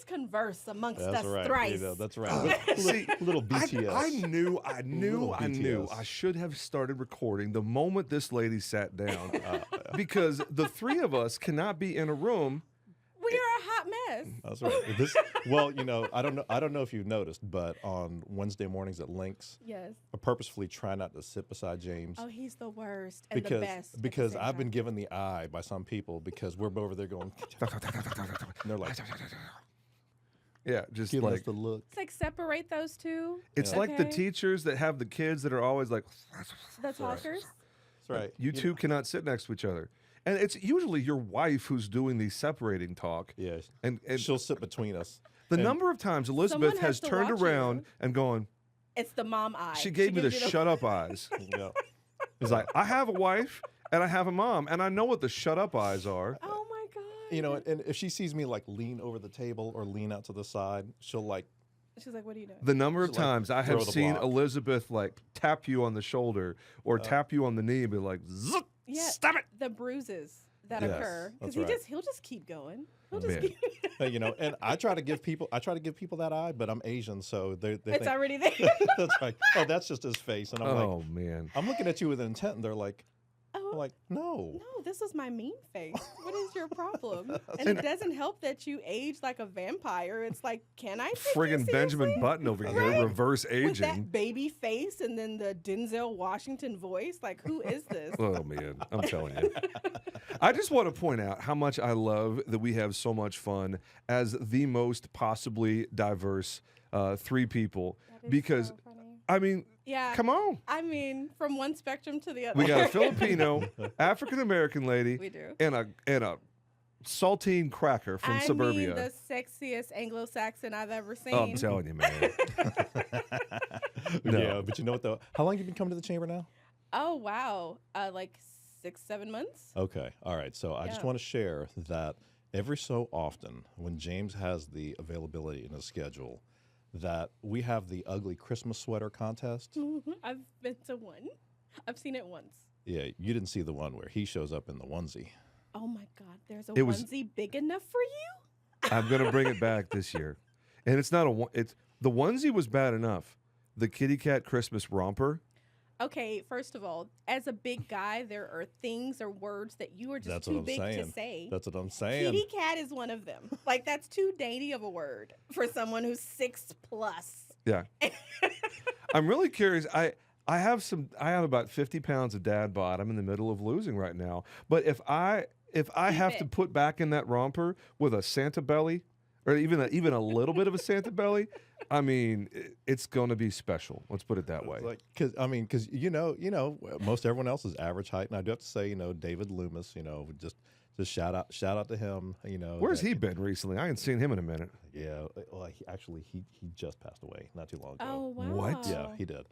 converse amongst That's us right. thrice. That's right. Little BTS. I knew I should have started recording the moment this lady sat down, because the three of us cannot be in a room. We are a hot mess. That's right. I don't know if you've noticed, but on Wednesday mornings at Lynx, Yes. I purposefully try not to sit beside James. Oh, he's the worst and the best. at the Because same I've been time. given the eye by some people because we're over there going, and they're like, Yeah, just giving us like the look. It's like separate those two. it's Yeah. like the Okay. teachers that have the kids that are always like, The talkers. That's right. you two cannot sit next to each other. And it's usually your wife who's doing the separating talk. Yes. And She'll sit between us. the And- number of times Elizabeth Someone has has to turned watch around you. and gone, It's the mom eye. she gave me the gives you shut up eyes. Yeah. It's like, I have a wife and I have a mom, and I know what the shut up eyes are. Oh my god. You know, and if she sees me like lean over the table or lean out to the side, she'll like, She's like, what are you doing? The number of Just, like, times I throw have the seen block. Elizabeth like tap you on the shoulder or tap you on the knee and be like, "Zzz, Yeah, stop it. The bruises that Yes, occur that's because right. he'll just keep going. He'll just Man. keep. and I try to give people that eye, but I'm Asian, so they It's think already there. that's right. Oh, that's just his face, and I'm like, Oh, man. I'm looking at you with intent, and they're like, Oh, I'm like, no. no, this is my mean face. What is your problem? And it doesn't help that you age like a vampire. It's like, can I take you Friggin' Benjamin seriously? Button over Right. here, reverse With aging. that baby face and then the Denzel Washington voice. Like, who is this? Oh, man. I'm telling you. I just want to point out how much I love that we have so much fun as the most possibly diverse three people. That is Because, so funny. I mean, Yeah. come on. I mean, from one spectrum to the other. We got a Filipino, African-American lady, We do. and a saltine cracker from I suburbia. mean, the sexiest Anglo-Saxon I've ever seen. Oh, I'm telling you, man. No. Yeah, but you know what though? How long have you been coming to the chamber now? Oh, wow. Like 6-7 months? Okay, all right. So I just Yeah. want to share that every so often, when James has the availability in his schedule, that we have the ugly Christmas sweater contest. Mhm. I've been to one. I've seen it once. Yeah, you didn't see the one where he shows up in the onesie. Oh my God, there's a It was- onesie big enough for you? I'm gonna bring it back this year, and it's not a. It's the onesie was bad enough. The kitty cat Christmas romper. Okay, first of all, as a big guy, there are things or words that you are just That's too what I'm big saying. to say. That's what I'm saying. Kitty cat is one of them. Like, that's too dainty of a word for someone who's 6+. Yeah. I'm really curious. I have about 50 pounds of dad bod. I'm in the middle of losing right now. But if I have to it. put back in that romper with a Santa belly, or even a little bit of a Santa belly, I mean, it's going to be special. Let's put it that way. Like, because you know, most everyone else is average height, and I do have to say, David Loomis, just shout out to him. Where's he been recently? I ain't seen him in a minute. Yeah, well, he just passed away not too long ago. Oh, wow. What? Yeah, he did.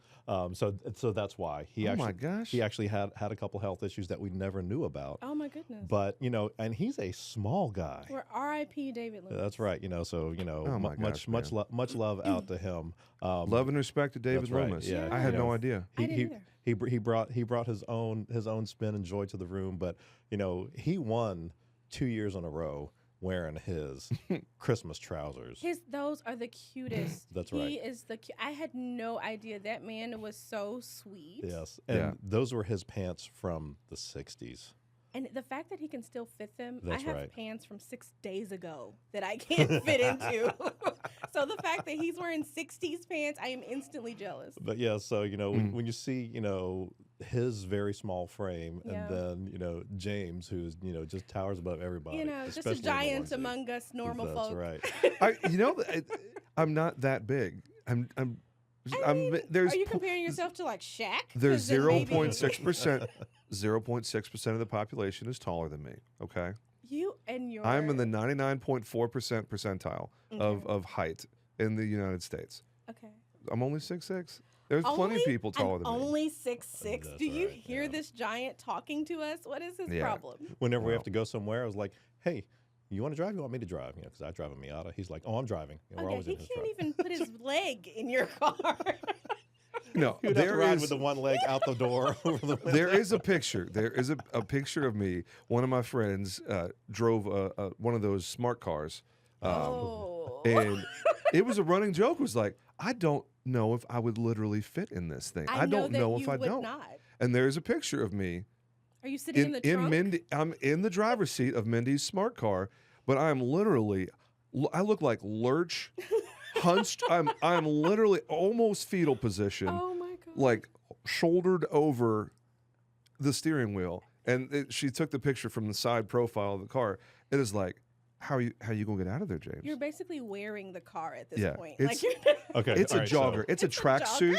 So that's why he Oh, actually my gosh. he actually had a couple health issues that we never knew about. Oh, my goodness. But and he's a small guy. We're R.I.P. David Lewis. That's right. So Oh, my gosh, much love out to him. Love and respect to David that's right, Loomis. yeah. I had no idea. I didn't either. He brought his own spin and joy to the room, but he won 2 years in a row wearing his Christmas trousers. Those are the cutest. That's He right. is I had no idea. That man was so sweet. Yes, and Yeah. those were his pants from the 60s. And the fact that he can still fit them, That's I have right. pants from 6 days ago that I can't fit into. So the fact that he's wearing 60s pants, I am instantly jealous. But yeah, so when you see his very small frame, Yeah. and then James, who's just towers above everybody. Just especially a in the giant onesie. among us normal That's folk. right. I'm not that big. I mean, there's are you comparing yourself to like Shaq? There's 'Cause then maybe- 0.6%. 0.6% of the population is taller than me. Okay, You and your. I'm in the 99.4% percentile of height in the United States. Okay. I'm only 6'6". There's plenty of people taller than me. Only 6'6". That's Do you right, hear yeah. this giant talking to us? What is his Yeah. problem? Whenever we Wow. have to go somewhere, I was like, "Hey, you want to drive? You want me to drive? Because I drive a Miata." He's like, "Oh, I'm driving." And we're Okay, always he in his can't truck. even put his leg in your car. No, He would have to there ride is with the one leg out the door over the window. there is a picture. There is a picture of me. One of my friends drove one of those smart cars. Oh. And it was a running joke. It was like, I don't know if I would literally fit in this thing. I don't know if I don't. Not. And there's a picture of me. Are you sitting in the trunk? I'm in the driver's seat of Mindy's smart car, but I'm literally, I look like Lurch, hunched. I'm literally almost fetal position, Oh my God. like shouldered over the steering wheel. And she took the picture from the side profile of the car. It is like, how are you gonna get out of there, James? You're basically wearing the car at this point. It's, Okay, it's a all right, jogger. so- It's a tracksuit.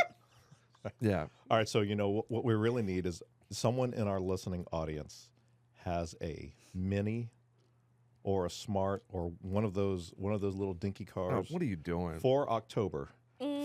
Yeah. All right, so what we really need is someone in our listening audience has a mini or a smart or one of those little dinky Oh, cars what are you doing? for October.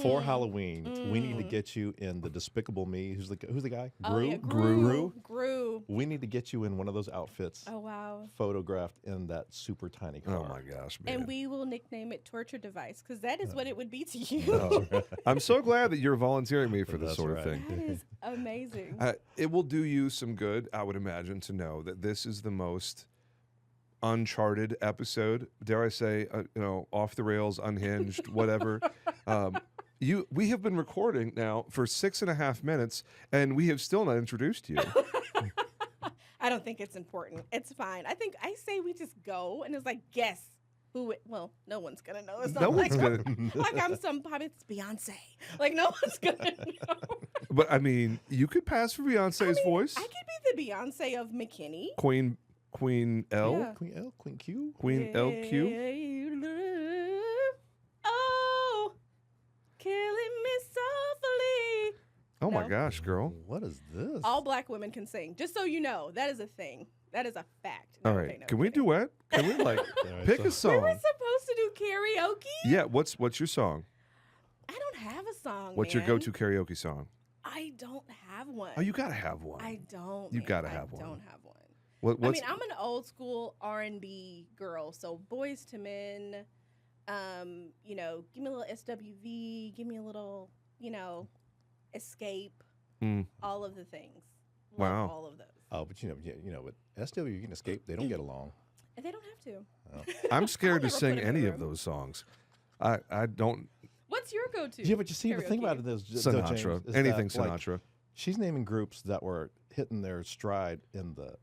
For Halloween, we need to get you in the Despicable Me. Who's the guy? Oh, yeah, Gru. Gru. We need to get you in one of those outfits, Oh, wow. photographed in that super tiny car. Oh my gosh, man. And we will nickname it Torture Device because that is what it would be to you. Oh, I'm so glad that you're volunteering me for this That's sort of right. thing. That is amazing. It will do you some good, I would imagine, to know that this is the most uncharted episode. Dare I say, off the rails, unhinged, whatever. We have been recording now for 6.5 minutes, and we have still not introduced you. I don't think it's important. It's fine. I say we just go and it's like, guess who it, well, no one's going to know. It's No not one's like, gonna. like I'm some pop, it's Beyonce. Like no one's going to know. But I mean, you could pass for Beyonce's voice. I could be the Beyonce of McKinney. Queen L, Yeah. Queen L, Queen Q. Queen LQ. Oh, killing me softly. Oh my No. gosh, girl! What is this? All black women can sing. Just so you know, that is a thing. That is a fact. No, All okay, right, no can we kidding. duet? Can we like right, pick so- a We song? were supposed to do karaoke. Yeah, what's your song? I don't have a song. What's your man. go-to karaoke song? I don't have one. Oh, you gotta have one. I don't. You man. gotta have I one. don't have one. What's I mean, I'm an old school R&B girl, so Boys to Men. Give me a little SWV. Give me a little, Escape. Mm. All of the things. Wow. Love all of those. Oh, but but SW, you can escape. They don't get along. And they don't have to. I'm scared to never sing put 'em in any the of room. those songs. I don't. What's your go-to? Yeah, but you see, the thing karaoke? about it is, Sinatra. James, Anything that, like, Sinatra. she's naming groups that were hitting their stride in the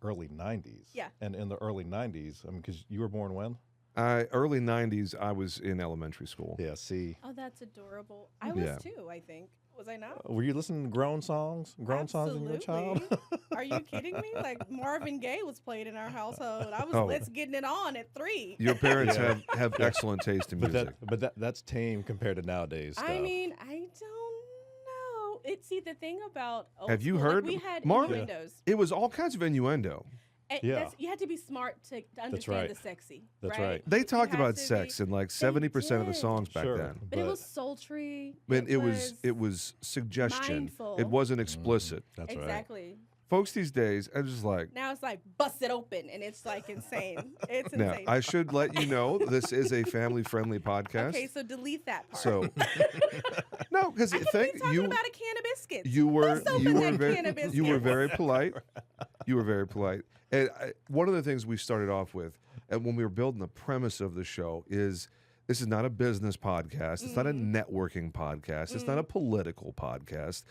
early 90s. Yeah. And in the early 90s, I mean, because you were born when? Early 90s, I was in elementary school. Yeah, see. Oh, that's adorable. I was Yeah. too, I think. Was I not? Were you listening to grown songs when you were a child? Absolutely. Are you kidding me? Like Marvin Gaye was played in our household. I was Oh. Let's Getting It On at 3. Your parents Yeah. have excellent taste in music. That's tame compared to nowadays stuff. I mean, I don't know. The thing about old Have you school, heard, we had Mark? innuendos. It was all kinds of innuendo. And Yeah. You had to be smart to understand right. the sexy. That's right. right. They You talked had about to be- sex in like 70% of the did. songs back Sure. then. But it was sultry. But it was suggestion. mindful. It wasn't explicit. That's right. Exactly. Folks these days, I'm just like, Now it's like bust it open, and it's like insane. It's now insane. I should let you know this is a family-friendly podcast. Okay, so delete that part. So no, because I could be talking about a can of biscuits. you were Let's open you were that very can of biscuits. you were very polite. You were very polite. And one of the things we started off with, and when we were building the premise of the show, is this is not a business podcast. It's not a networking podcast. It's not a political podcast.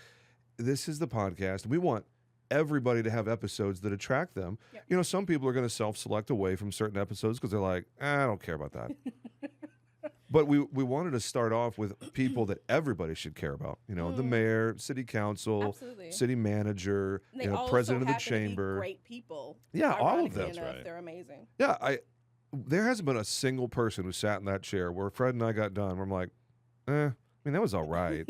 This is the podcast. We want everybody to have episodes that attract them. Yep. Some people are going to self-select away from certain episodes because they're like, I don't care about that. But we wanted to start off with people that everybody should care about. The mayor, city council, Absolutely. city manager, And they also president of the happen to be chamber. great people. Yeah, all of Ironically them. That's enough, right. They're amazing. Yeah, there hasn't been a single person who sat in that chair where Fred and I got done where I'm like, that was all right.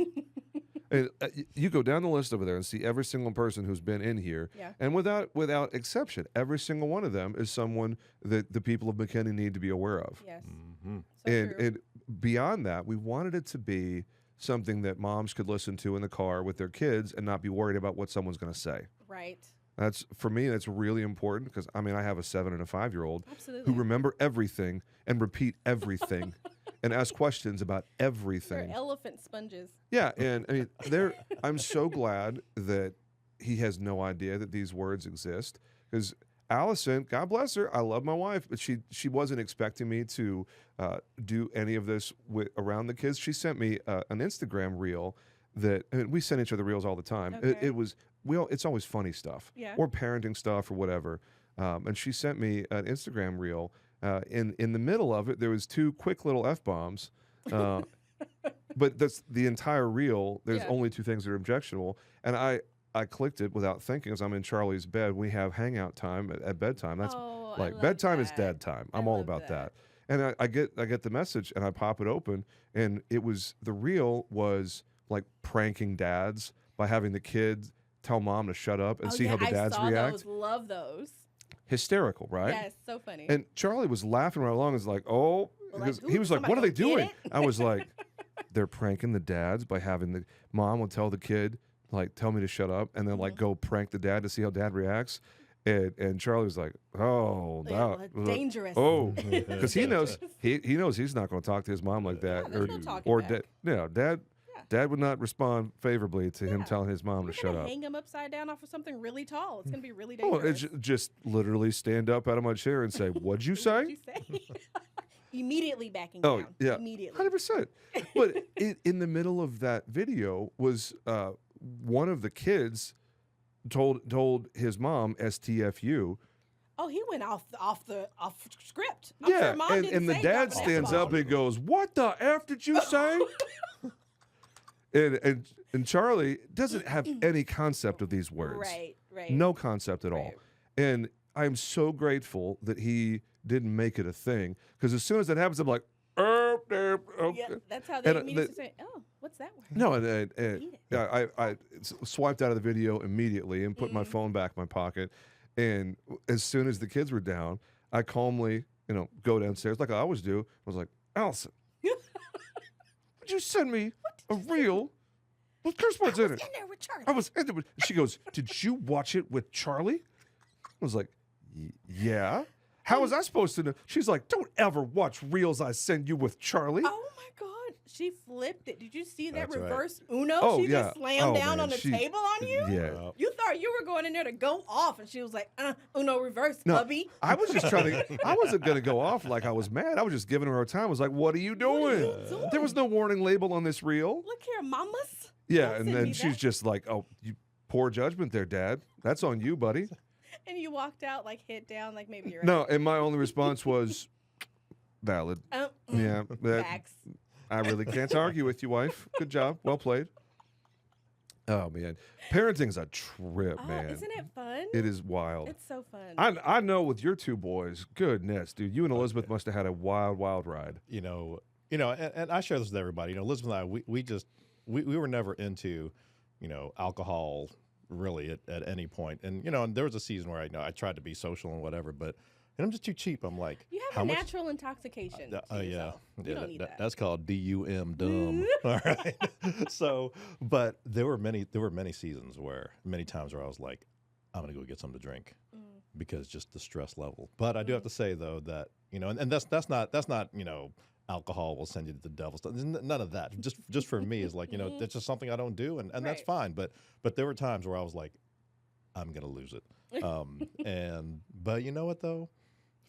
And, you go down the list over there and see every single person who's been in here, Yeah. and without exception, every single one of them is someone that the people of McKinney need to be aware of. Yes. Mm-hmm. So and true. and beyond that, we wanted it to be something that moms could listen to in the car with their kids and not be worried about what someone's going to say. Right. That's for me. That's really important because I have a 7 and a 5-year-old Absolutely. who remember everything and repeat everything and ask questions about They're everything. elephant sponges. Yeah, and I'm so glad that he has no idea that these words exist because Allison, God bless her, I love my wife, but she wasn't expecting me to do any of this around the kids. She sent me an Instagram reel that, and we send each other reels all the time. Okay. It's always funny stuff, or parenting stuff or whatever. And she sent me an Instagram reel. In the middle of it, there was 2 quick little F-bombs. But that's the entire reel. There's only 2 things that are objectionable. And I clicked it without thinking, as I'm in Charlie's bed. We have hangout time at bedtime. That's like bedtime is dad time. I'm all about that. And I get the message, and I pop it open, and the reel was like pranking dads by having the kids tell mom to shut up and see how the dads react. Those. Love those. Hysterical, right? Yes, so funny. And Charlie was laughing right along. It's like, oh, because he was like, what are they doing? I was like, they're pranking the dads by having the mom will tell the kid, like, tell me to shut up, and then like go prank the dad to see how dad reacts. And Charlie was like, oh, dangerous. Oh, because he knows he's not going to talk to his mom like that. Dad would not respond favorably to him telling his mom to shut up. Hang him upside down off of something really tall. It's going to be really dangerous. Oh, it's just literally stand up out of my chair and say, what'd you say? What'd you say? Immediately backing down. Oh, yeah. Immediately. 100%. But in the middle of that video was one of the kids told his mom, STFU. Oh, he went off script. I'm sure Mom and the dad stands up and goes, what the F did you say? And Charlie doesn't have any concept of these words. Right. No concept at all. And I'm so grateful that he didn't make it a thing, because as soon as that happens, I'm like, okay. Yeah, that's how they used to say, oh, what's that word? No, and I swiped out of the video immediately and put my phone back in my pocket. And as soon as the kids were down, I calmly, go downstairs like I always do. I was like, Allison, would you send me a reel with curse words in it? In there with Charlie. I was in there. She goes, did you watch it with Charlie? I was like, yeah. How was I supposed to know? She's like, don't ever watch reels I send you with Charlie. Oh my God. She flipped it. Did you see that That's reverse Uno? Oh, she just slammed down on the table on you? Yeah. You thought you were going in there to go off, and she was like, Uno reverse, hubby. I was just I wasn't going to go off like I was mad. I was just giving her a time. I was like, what are you doing? There was no warning label on this reel. Look here, mamas. Yeah, and then she's just like, oh, you poor judgment there, Dad. That's on you, buddy. And you walked out like head down, like maybe you're No, and my only response was valid. Yeah. Facts. I really can't argue with you, wife. Good job. Well played. Oh, man. Parenting's a trip, man. Isn't it fun? It is wild. It's so fun. I know with your 2 boys, goodness, dude, you and Elizabeth must have had a wild, wild ride. And I share this with everybody. Elizabeth and I, we were never into, alcohol really at any point. And, and there was a season where I tried to be social and whatever, but I'm just too cheap. I'm like, you have a natural intoxication. Yeah. You don't need that. That's called DUM, dumb. All right. So, but there were many seasons many times where I was like, I'm going to go get something to drink because just the stress level. But I do have to say though that, and that's not, alcohol will send you to the devil. None of that. Just for me is like, that's just something I don't do, and that's fine. But there were times where I was like, I'm gonna lose it. But you know what though?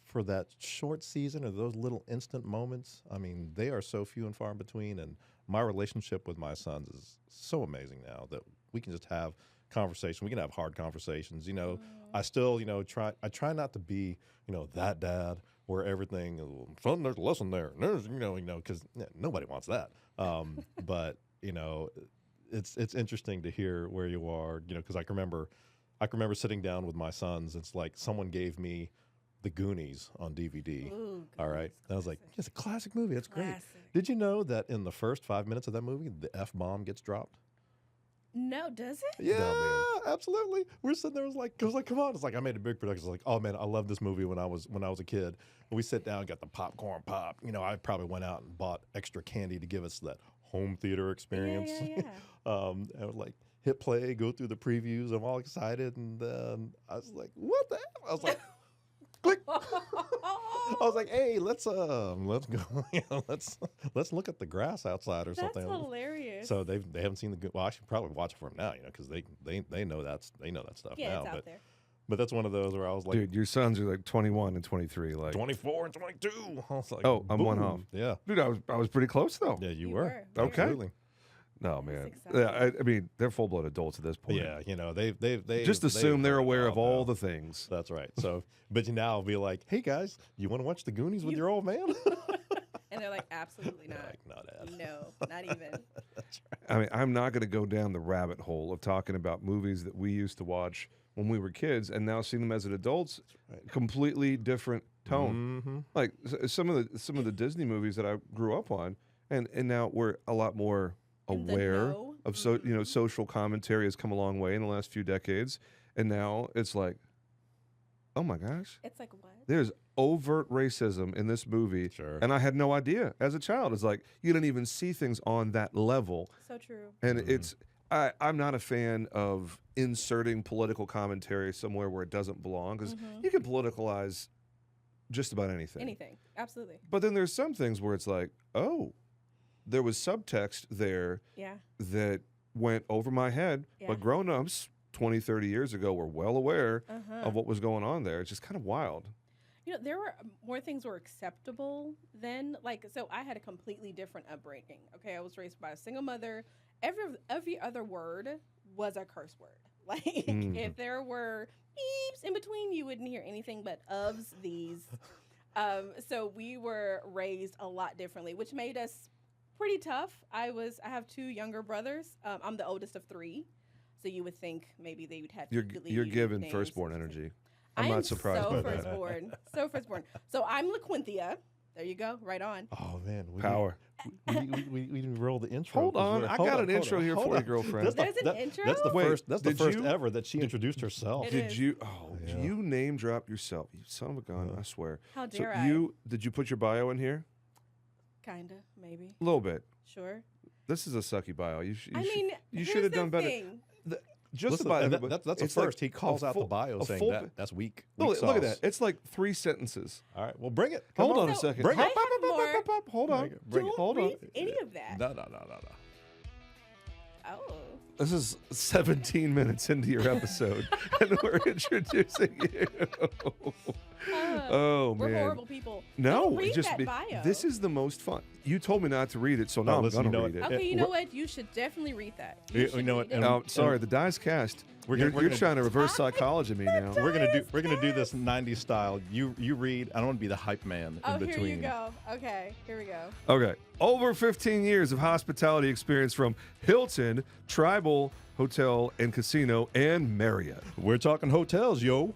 For that short season or those little instant moments, I mean, they are so few and far in between. And my relationship with my sons is so amazing now that we can just have conversation. We can have hard conversations. I still, try not to be, that dad where everything, son, there's a lesson there. There's, because nobody wants that. But it's interesting to hear where you are, because I can remember sitting down with my sons. It's like someone gave me The Goonies on DVD. Ooh, all right. And I was like, it's a classic movie. That's great. Classic. Did you know that in the first 5 minutes of that movie, the F-bomb gets dropped? No, does it? Yeah, absolutely. We're sitting there, it was like, come on. It's like I made a big production. It's like, oh man, I love this movie when I was a kid. And we sit down, got the popcorn pop. I probably went out and bought extra candy to give us that home theater experience. Yeah. And I would like hit play, go through the previews. I'm all excited, and then I was like, what the hell? I was like, click. I was like, hey, let's go. Let's look at the grass outside or something. That's hilarious. So they haven't seen well, I should probably watch it for them now, because they know that stuff yeah, now. it's out there. But that's one of those where I was like, Dude, your sons are like 21 and 23. Like 24 and 22. I was like, Oh, I'm one boom. off. Yeah. Dude, I was pretty close though. Yeah, you You were. were. Okay. Absolutely. No, man. exciting. Yeah, I mean, they're full blood adults at this point. Yeah, they Just assume they're aware of all the. the things. That's right. So, but you now be like, hey guys, you want to watch the Goonies with your old man? And they're like, absolutely not. Like, no, Dad. No, not even. I mean, I'm not going to go down the rabbit hole of talking about movies that we used to watch when we were kids and now seeing them as adults. Right. Completely different tone. Mm-hmm. Like some of the Disney movies that I grew up on, and now we're a lot more In the aware know. of social commentary has come a long way in the last few decades, and now it's like, oh my gosh, It's like, what? there's overt racism in this movie, Sure. and I had no idea as a child. It's like you didn't even see things on that level, So true. and I'm not a fan of inserting political commentary somewhere where it doesn't belong because you can politicalize just about anything. Anything. Absolutely. But then there's some things where it's like, oh, there was subtext there Yeah. that went over my head, Yeah. but grown-ups 20, 30 years ago were well aware Uh-huh. of what was going on there. It's just kind of wild. You know, there were more things were acceptable then. Like, so I had a completely different upbringing. Okay, I was raised by a single mother. Every other word was a curse word. Like, if there were beeps in between, you wouldn't hear anything but ofs, these. So we were raised a lot differently, which made us pretty tough. I have two younger brothers. I'm the oldest of three, so you would think maybe they would have. You're given names. firstborn energy. I'm not surprised so by that. firstborn. So firstborn. So I'm LaQuinthia. There you go. Right on. Oh man, Power. We didn't roll the intro. Hold on, I got an intro here for you, girlfriend. There's an intro? That's the Wait, first. That's the did first you- ever that she introduced herself. It Did is. you? Oh, Yeah. you name drop yourself, you son of a gun! I swear. How So dare I? did you put your bio in here? Kinda, maybe. A little bit. Sure. This is a sucky bio. You I mean, you here's should have the done better. thing. Just Listen, about and everybody. that's a it's like first. He calls a out the full- bio a saying full- that's weak. No, weak look at sauce. that. It's like 3 sentences. All right, well, bring it. Come Hold on a So, second. bring it. I have more. Hold on. Bring it. Bring it. Don't Hold on. read any of that. No. Oh. This is 17 minutes into your episode, and we're introducing you. Oh, We're man. horrible people. No, Don't read just that bio. this is the most fun. You told me not to read it, so now listen, I'm you going know to read what? it. Okay, you know what? You should definitely read that. You should know read what? it. And- Oh, sorry, the dice cast. We're You're gonna- trying to reverse psychology me now. We're gonna do this 90s style. You read. I don't want to be the hype man Oh, in between. here you go. Okay, here we go. Okay. Over 15 years of hospitality experience from Hilton, Tribal Hotel and Casino, and Marriott. We're talking hotels, yo.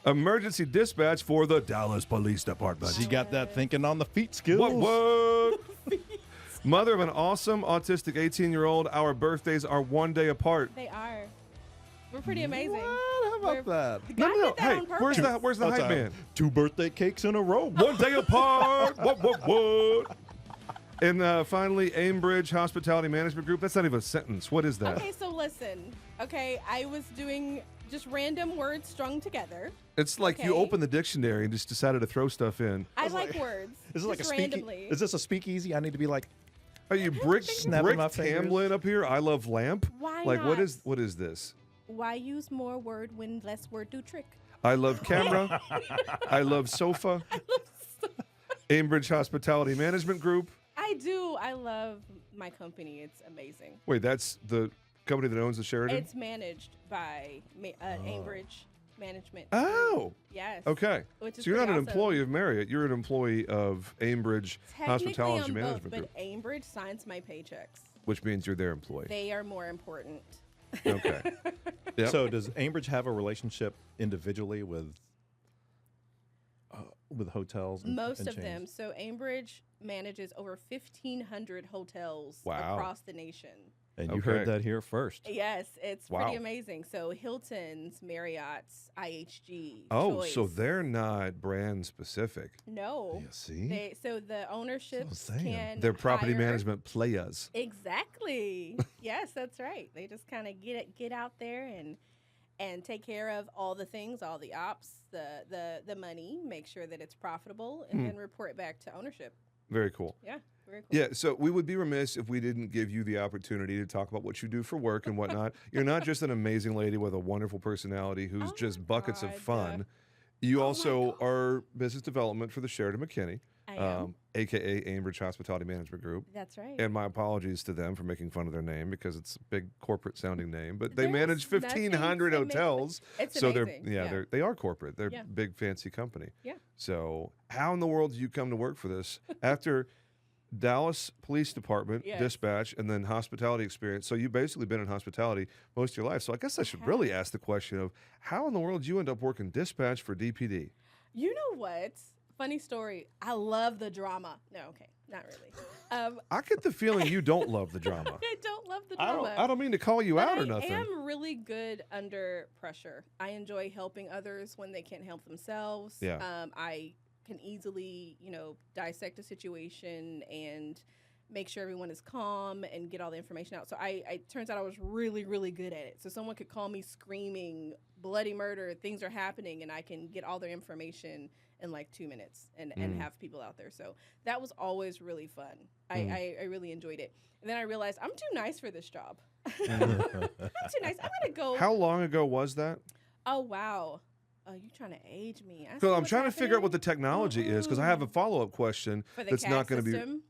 Emergency dispatch for the Dallas Police Department. She got that thinking on the feet skills. What? Mother of an awesome autistic 18-year-old. Our birthdays are one day apart. They are. We're pretty amazing. What? How about that? God did that Hey, on where's purpose. the hype man? 2 birthday cakes in a row. One day apart. What? And finally, Aimbridge Hospitality Management Group. That's not even a sentence. What is that? Okay, so listen. Okay, I was doing just random words strung together. It's like you Okay. opened the dictionary and just decided to throw stuff in. I like words. Is it like a just speakeasy? randomly. Is this a speakeasy? I need to be like, Are you Brick Snapping my fingers. Tamlin up here? I love lamp. Why Like what not? is this? Why use more word when less word do trick? I love camera. I love sofa. Aimbridge Hospitality Management Group. I do. I love my company. It's amazing. Wait, that's the company that owns the Sheraton? It's managed by Aimbridge Management. Oh, Yes. okay. Which is So you're not an pretty awesome. employee of Marriott. You're an employee of Aimbridge Technically, Hospitality I'm Management both, Group, but Aimbridge signs my paychecks. which means you're their employee. They are more important. Okay. Yep. So does Aimbridge have a relationship individually with hotels? Most and of chains? them. So Aimbridge manages over 1,500 hotels Wow. across the nation. And you Okay. heard that here first. Yes, it's Wow. pretty amazing. So Hilton's, Marriott's, IHG. Oh, Choice. so they're not brand specific. No. Yeah, see? So the ownership That's what I'm saying. can They're property hire- management players. Exactly. Yes, that's right. They just kind of get out there and take care of all the things, all the ops, the money, make sure that it's profitable, and then report back to ownership. Very cool. Yeah. Very cool. Yeah, so we would be remiss if we didn't give you the opportunity to talk about what you do for work and whatnot. You're not just an amazing lady with a wonderful personality who's Oh just my buckets of God. fun. You Oh my also God. are business development for the Sheraton McKinney, I am. aka Aimbridge Hospitality Management Group. That's right. And my apologies to them for making fun of their name because it's a big corporate sounding name. But they There's manage nothing 1,500 to make fun- hotels. It's So amazing. they are corporate. They're Yeah. big fancy company. Yeah. So how in the world do you come to work for this after Dallas Police Department, Yes. dispatch, and then hospitality experience? So you've basically been in hospitality most of your life. So I guess I should really ask the question of how in the world did you end up working dispatch for DPD? You know what? Funny story. I love the drama. No, okay, not really. I get the feeling you don't love the drama. I don't love the I drama. don't mean to call you But out I or nothing. am really good under pressure. I enjoy helping others when they can't help themselves. Yeah. I can easily, dissect a situation and make sure everyone is calm and get all the information out. So it turns out I was really, really good at it. So someone could call me screaming, bloody murder, things are happening, and I can get all their information in like 2 minutes and have people out there. So that was always really fun. I really enjoyed it. And then I realized I'm too nice for this job. I'm too nice. I'm going to go. How long ago was that? Oh, wow. Oh, you trying to age me. I see Because I'm what's trying to figure out what the happening. technology is. Because I have a follow-up question For the that's CAD not going to be. system?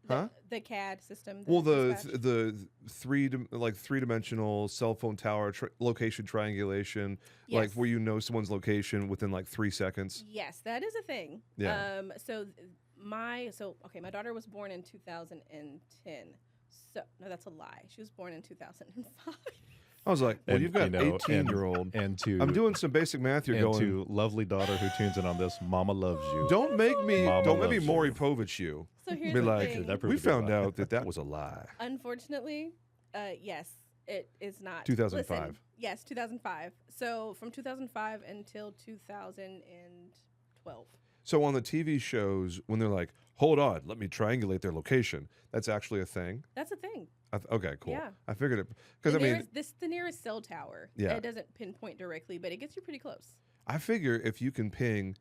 Huh? The CAD system. Well, dispatch? the three-dimensional cell phone tower location triangulation, like Yes. where you know someone's location within like 3 seconds. Yes, that is a thing. Yeah. My daughter was born in 2010. So no, that's a lie. She was born in 2005. I was like, well, And, you've got you know, 18-year-old. And to I'm doing some basic math. You're and going. to lovely daughter who tunes in on this, Mama loves you. Don't make me. Mama Don't make me loves you. Maury Povich you. So here's Be the like, thing. That we proved to be a found lie. out that was a lie. Unfortunately, yes, it is not. 2005. Listen, yes, 2005. So from 2005 until 2012. So on the TV shows, when they're like, hold on, let me triangulate their location, that's actually a thing? That's a thing. Okay, cool. Yeah. I figured it. Because, I mean, This the nearest cell tower. Yeah. It doesn't pinpoint directly, but it gets you pretty close. I figure if you can ping,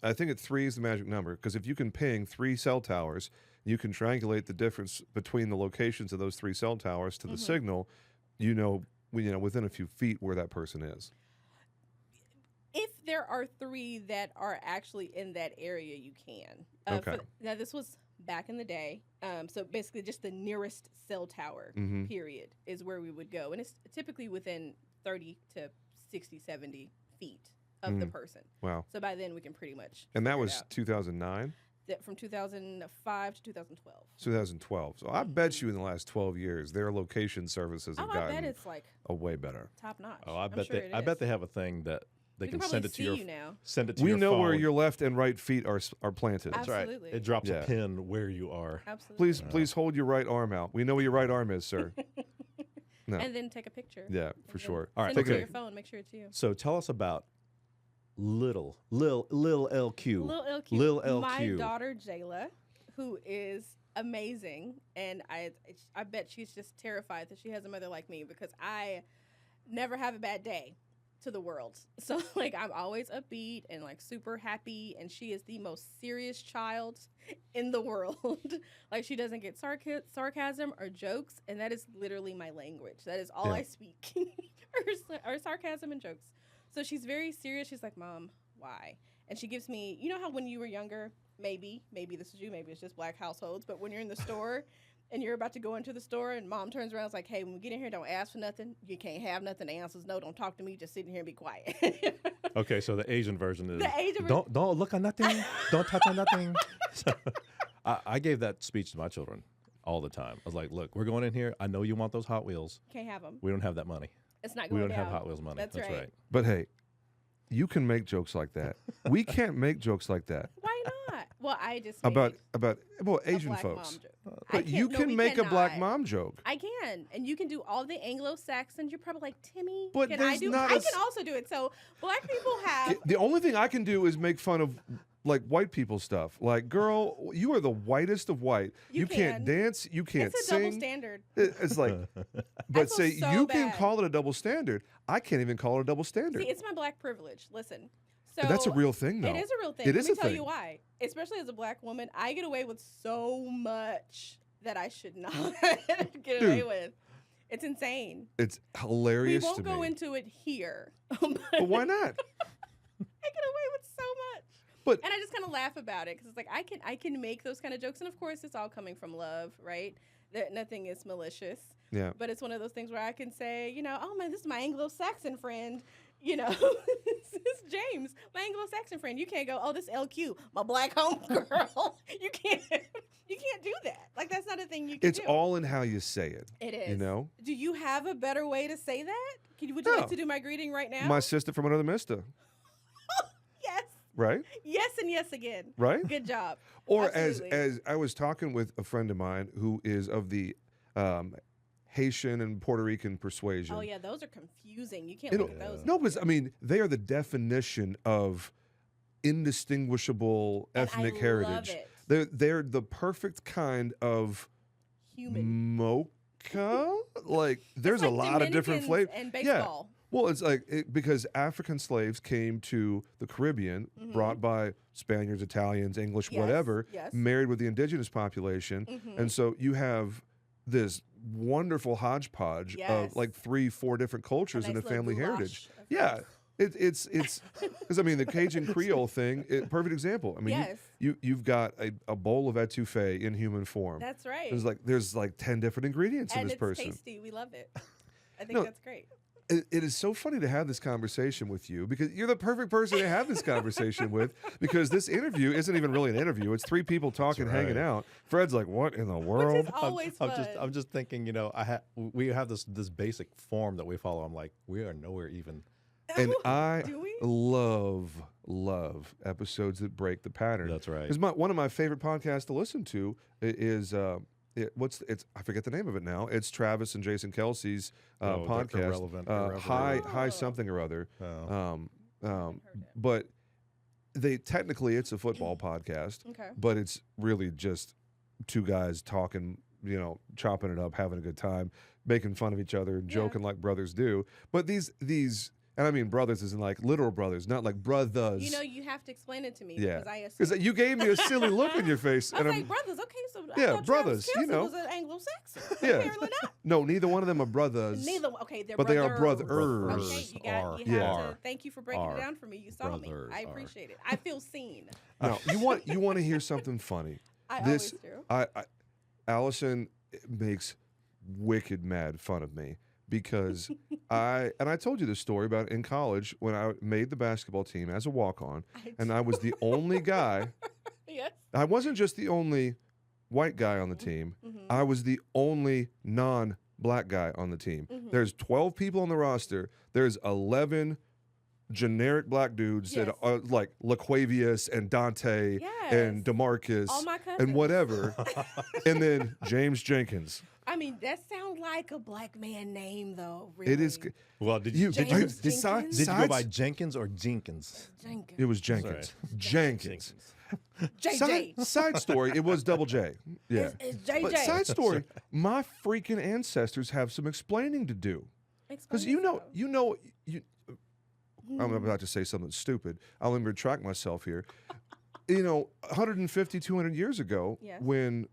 I think 3 is the magic number, because if you can ping 3 cell towers, you can triangulate the difference between the locations of those 3 cell towers to the signal, within a few feet where that person is. If there are 3 that are actually in that area, you can. Okay. Now, this was back in the day. So basically just the nearest cell tower, period, is where we would go. And it's typically within 30 to 60, 70 feet of the person. Wow. So by then we can pretty much And that figure it was out. 2009? From 2005 to 2012. 2012. So I bet you in the last 12 years, their location services have Oh, I bet gotten it's like way better. top notch. Oh, I I'm bet sure they. I bet they have a thing that they We can can send probably it to your. see you now. Send it to We your know phone. where your left and right feet are planted. That's right. Absolutely. It drops Yeah. a pin where you are. Absolutely. Please hold your right arm out. We know where your right arm is, sir. No. And then take a picture. Yeah, for And sure. All right, Send it to okay. your phone. Make sure it's you. So tell us about Lil LQ. Lil LQ. Lil LQ. My daughter Jayla, who is amazing, and I bet she's just terrified that she has a mother like me because I never have a bad day to the world. So like I'm always upbeat and like super happy, and she is the most serious child in the world. Like she doesn't get sarcasm or jokes, and that is literally my language. That is all Yeah. I speak, or sarcasm and jokes. So she's very serious. She's like, Mom, why? And she gives me, you know how when you were younger, maybe this is you, maybe it's just black households, but when you're in the store and you're about to go into the store and Mom turns around and is like, hey, when we get in here, don't ask for nothing. You can't have nothing. The answer's no, don't talk to me. Just sit in here and be quiet. Okay, so the Asian version is The Asian don't look at nothing, don't touch on nothing. So, I gave that speech to my children all the time. I was like, look, we're going in here. I know you want those Hot Wheels. Can't have them. We don't have that money. It's not We going don't down. have Hot Wheels money. That's right. But hey, you can make jokes like that. We can't make jokes like that Why not? Well, I just about made a Asian black folks. mom joke. I But can't- you no, can we make a black cannot. mom joke. I can, and you can do all the Anglo-Saxons. You're probably like, Timmy, But can I there's do? not I a can s- also do it. So black people have. The only thing I can do is make fun of like white people stuff. Like, girl, you are the whitest of white. You can't can. dance. You can't It's a sing. double standard. It's like, but feel say so you can bad. call it a double standard. I can't even call it a double standard. See, it's my black privilege. Listen, So But that's a real thing, though. It is a real thing. It Let is me a tell thing. you why. Especially as a black woman, I get away with so much that I should not get away with. It's insane. It's hilarious We to won't me. go into it here. But why not? I get away with so much. But And I just kind of laugh about it because it's like I can make those kind of jokes, and of course it's all coming from love, right? That nothing is malicious. yeah, But it's one of those things where I can say, oh man, this is my Anglo-Saxon friend. This is James, my Anglo-Saxon friend. You can't go, oh, this LQ, my black homegirl. You can't do that. Like that's not a thing you can it's do. all in how you say it. It is. You know, Do you have a better way to say that? Would you No. like to do my greeting right now? my sister from another mister, Yes. right? Yes and yes again. Right? Good job. Or Absolutely. as I was talking with a friend of mine who is of the Haitian and Puerto Rican persuasion. Oh yeah, those are confusing. You can't You look know, at those. no, but I mean, they are the definition of indistinguishable And ethnic I heritage. Love it. They're the perfect kind of Human. mocha. Like there's It's a like lot of different Dominicans flavors. And baseball. Well, it's like because African slaves came to the Caribbean, brought by Spaniards, Italians, English, Yes, whatever, yes. married with the indigenous population, Mhm. and so you have this wonderful hodgepodge Yes. of like 3-4 different cultures A in nice a family little heritage. goulash of Yeah. flavors. It's because I mean the Cajun Creole thing, perfect example. I mean, Yes. you've got a bowl of etouffee in human form. That's right. There's like 10 different ingredients in and this it's person. tasty. We love it. I think No, that's great. It is so funny to have this conversation with you because you're the perfect person to have this conversation with because this interview isn't even really an interview. It's 3 people talking, right. hanging out. Fred's like, what in the world? Which is always fun. I'm just thinking, we have this basic form that we follow. I'm like, we are nowhere even. And I Do we? love episodes that break the pattern. That's right. Because one of my favorite podcasts to listen to is I forget the name of it now. It's Travis and Jason Kelsey's podcast. Irrelevant. High Oh. something or other. Oh. heard it. But it's a football podcast, Okay. but it's really just 2 guys talking, chopping it up, having a good time, making fun of each other, joking like brothers do. But these, and I mean brothers isn't like literal brothers, not like brothers. You have to assume it to me Yeah. because I assume. Because you gave me a silly look in your face, I was and like, I'm brothers, okay, so I Yeah, thought brothers, Travis you Kelce know. was an Anglo-Saxon. Yeah. Apparently not. no, neither one of them are brothers. Neither one. Okay, they're But they are brothers. brothers. Okay, you have Yeah. to. Thank you for breaking Are. it down for me. You saw me. Brothers I are. appreciate it. I feel seen. Now, you want to hear something funny? I This always do. I Allison makes wicked mad fun of me because I told you this story about in college when I made the basketball team as a walk-on, and I was the only guy. Yes. I wasn't just the only white guy on the team. Mhm. I was the only non-black guy on the team. Mhm. There's 12 people on the roster. There's 11 generic black dudes Yes. that are like LaQuinthia and Dante and Yes. DeMarcus All my cousins. and whatever. And then James Jenkins. I mean, that sounds like a black man name, though. Really. It is. Well, did You you did James you decide? Jenkins? did you go by Jenkins or Jenkins? Jenkins. It was Jenkins. Jenkins. JJ. Side story. It was double J. Yeah. It's JJ. But side story. My freaking ancestors have some explaining to do because I'm about to say something stupid. I'll even retract myself here. 150, 200 years ago, Yes. when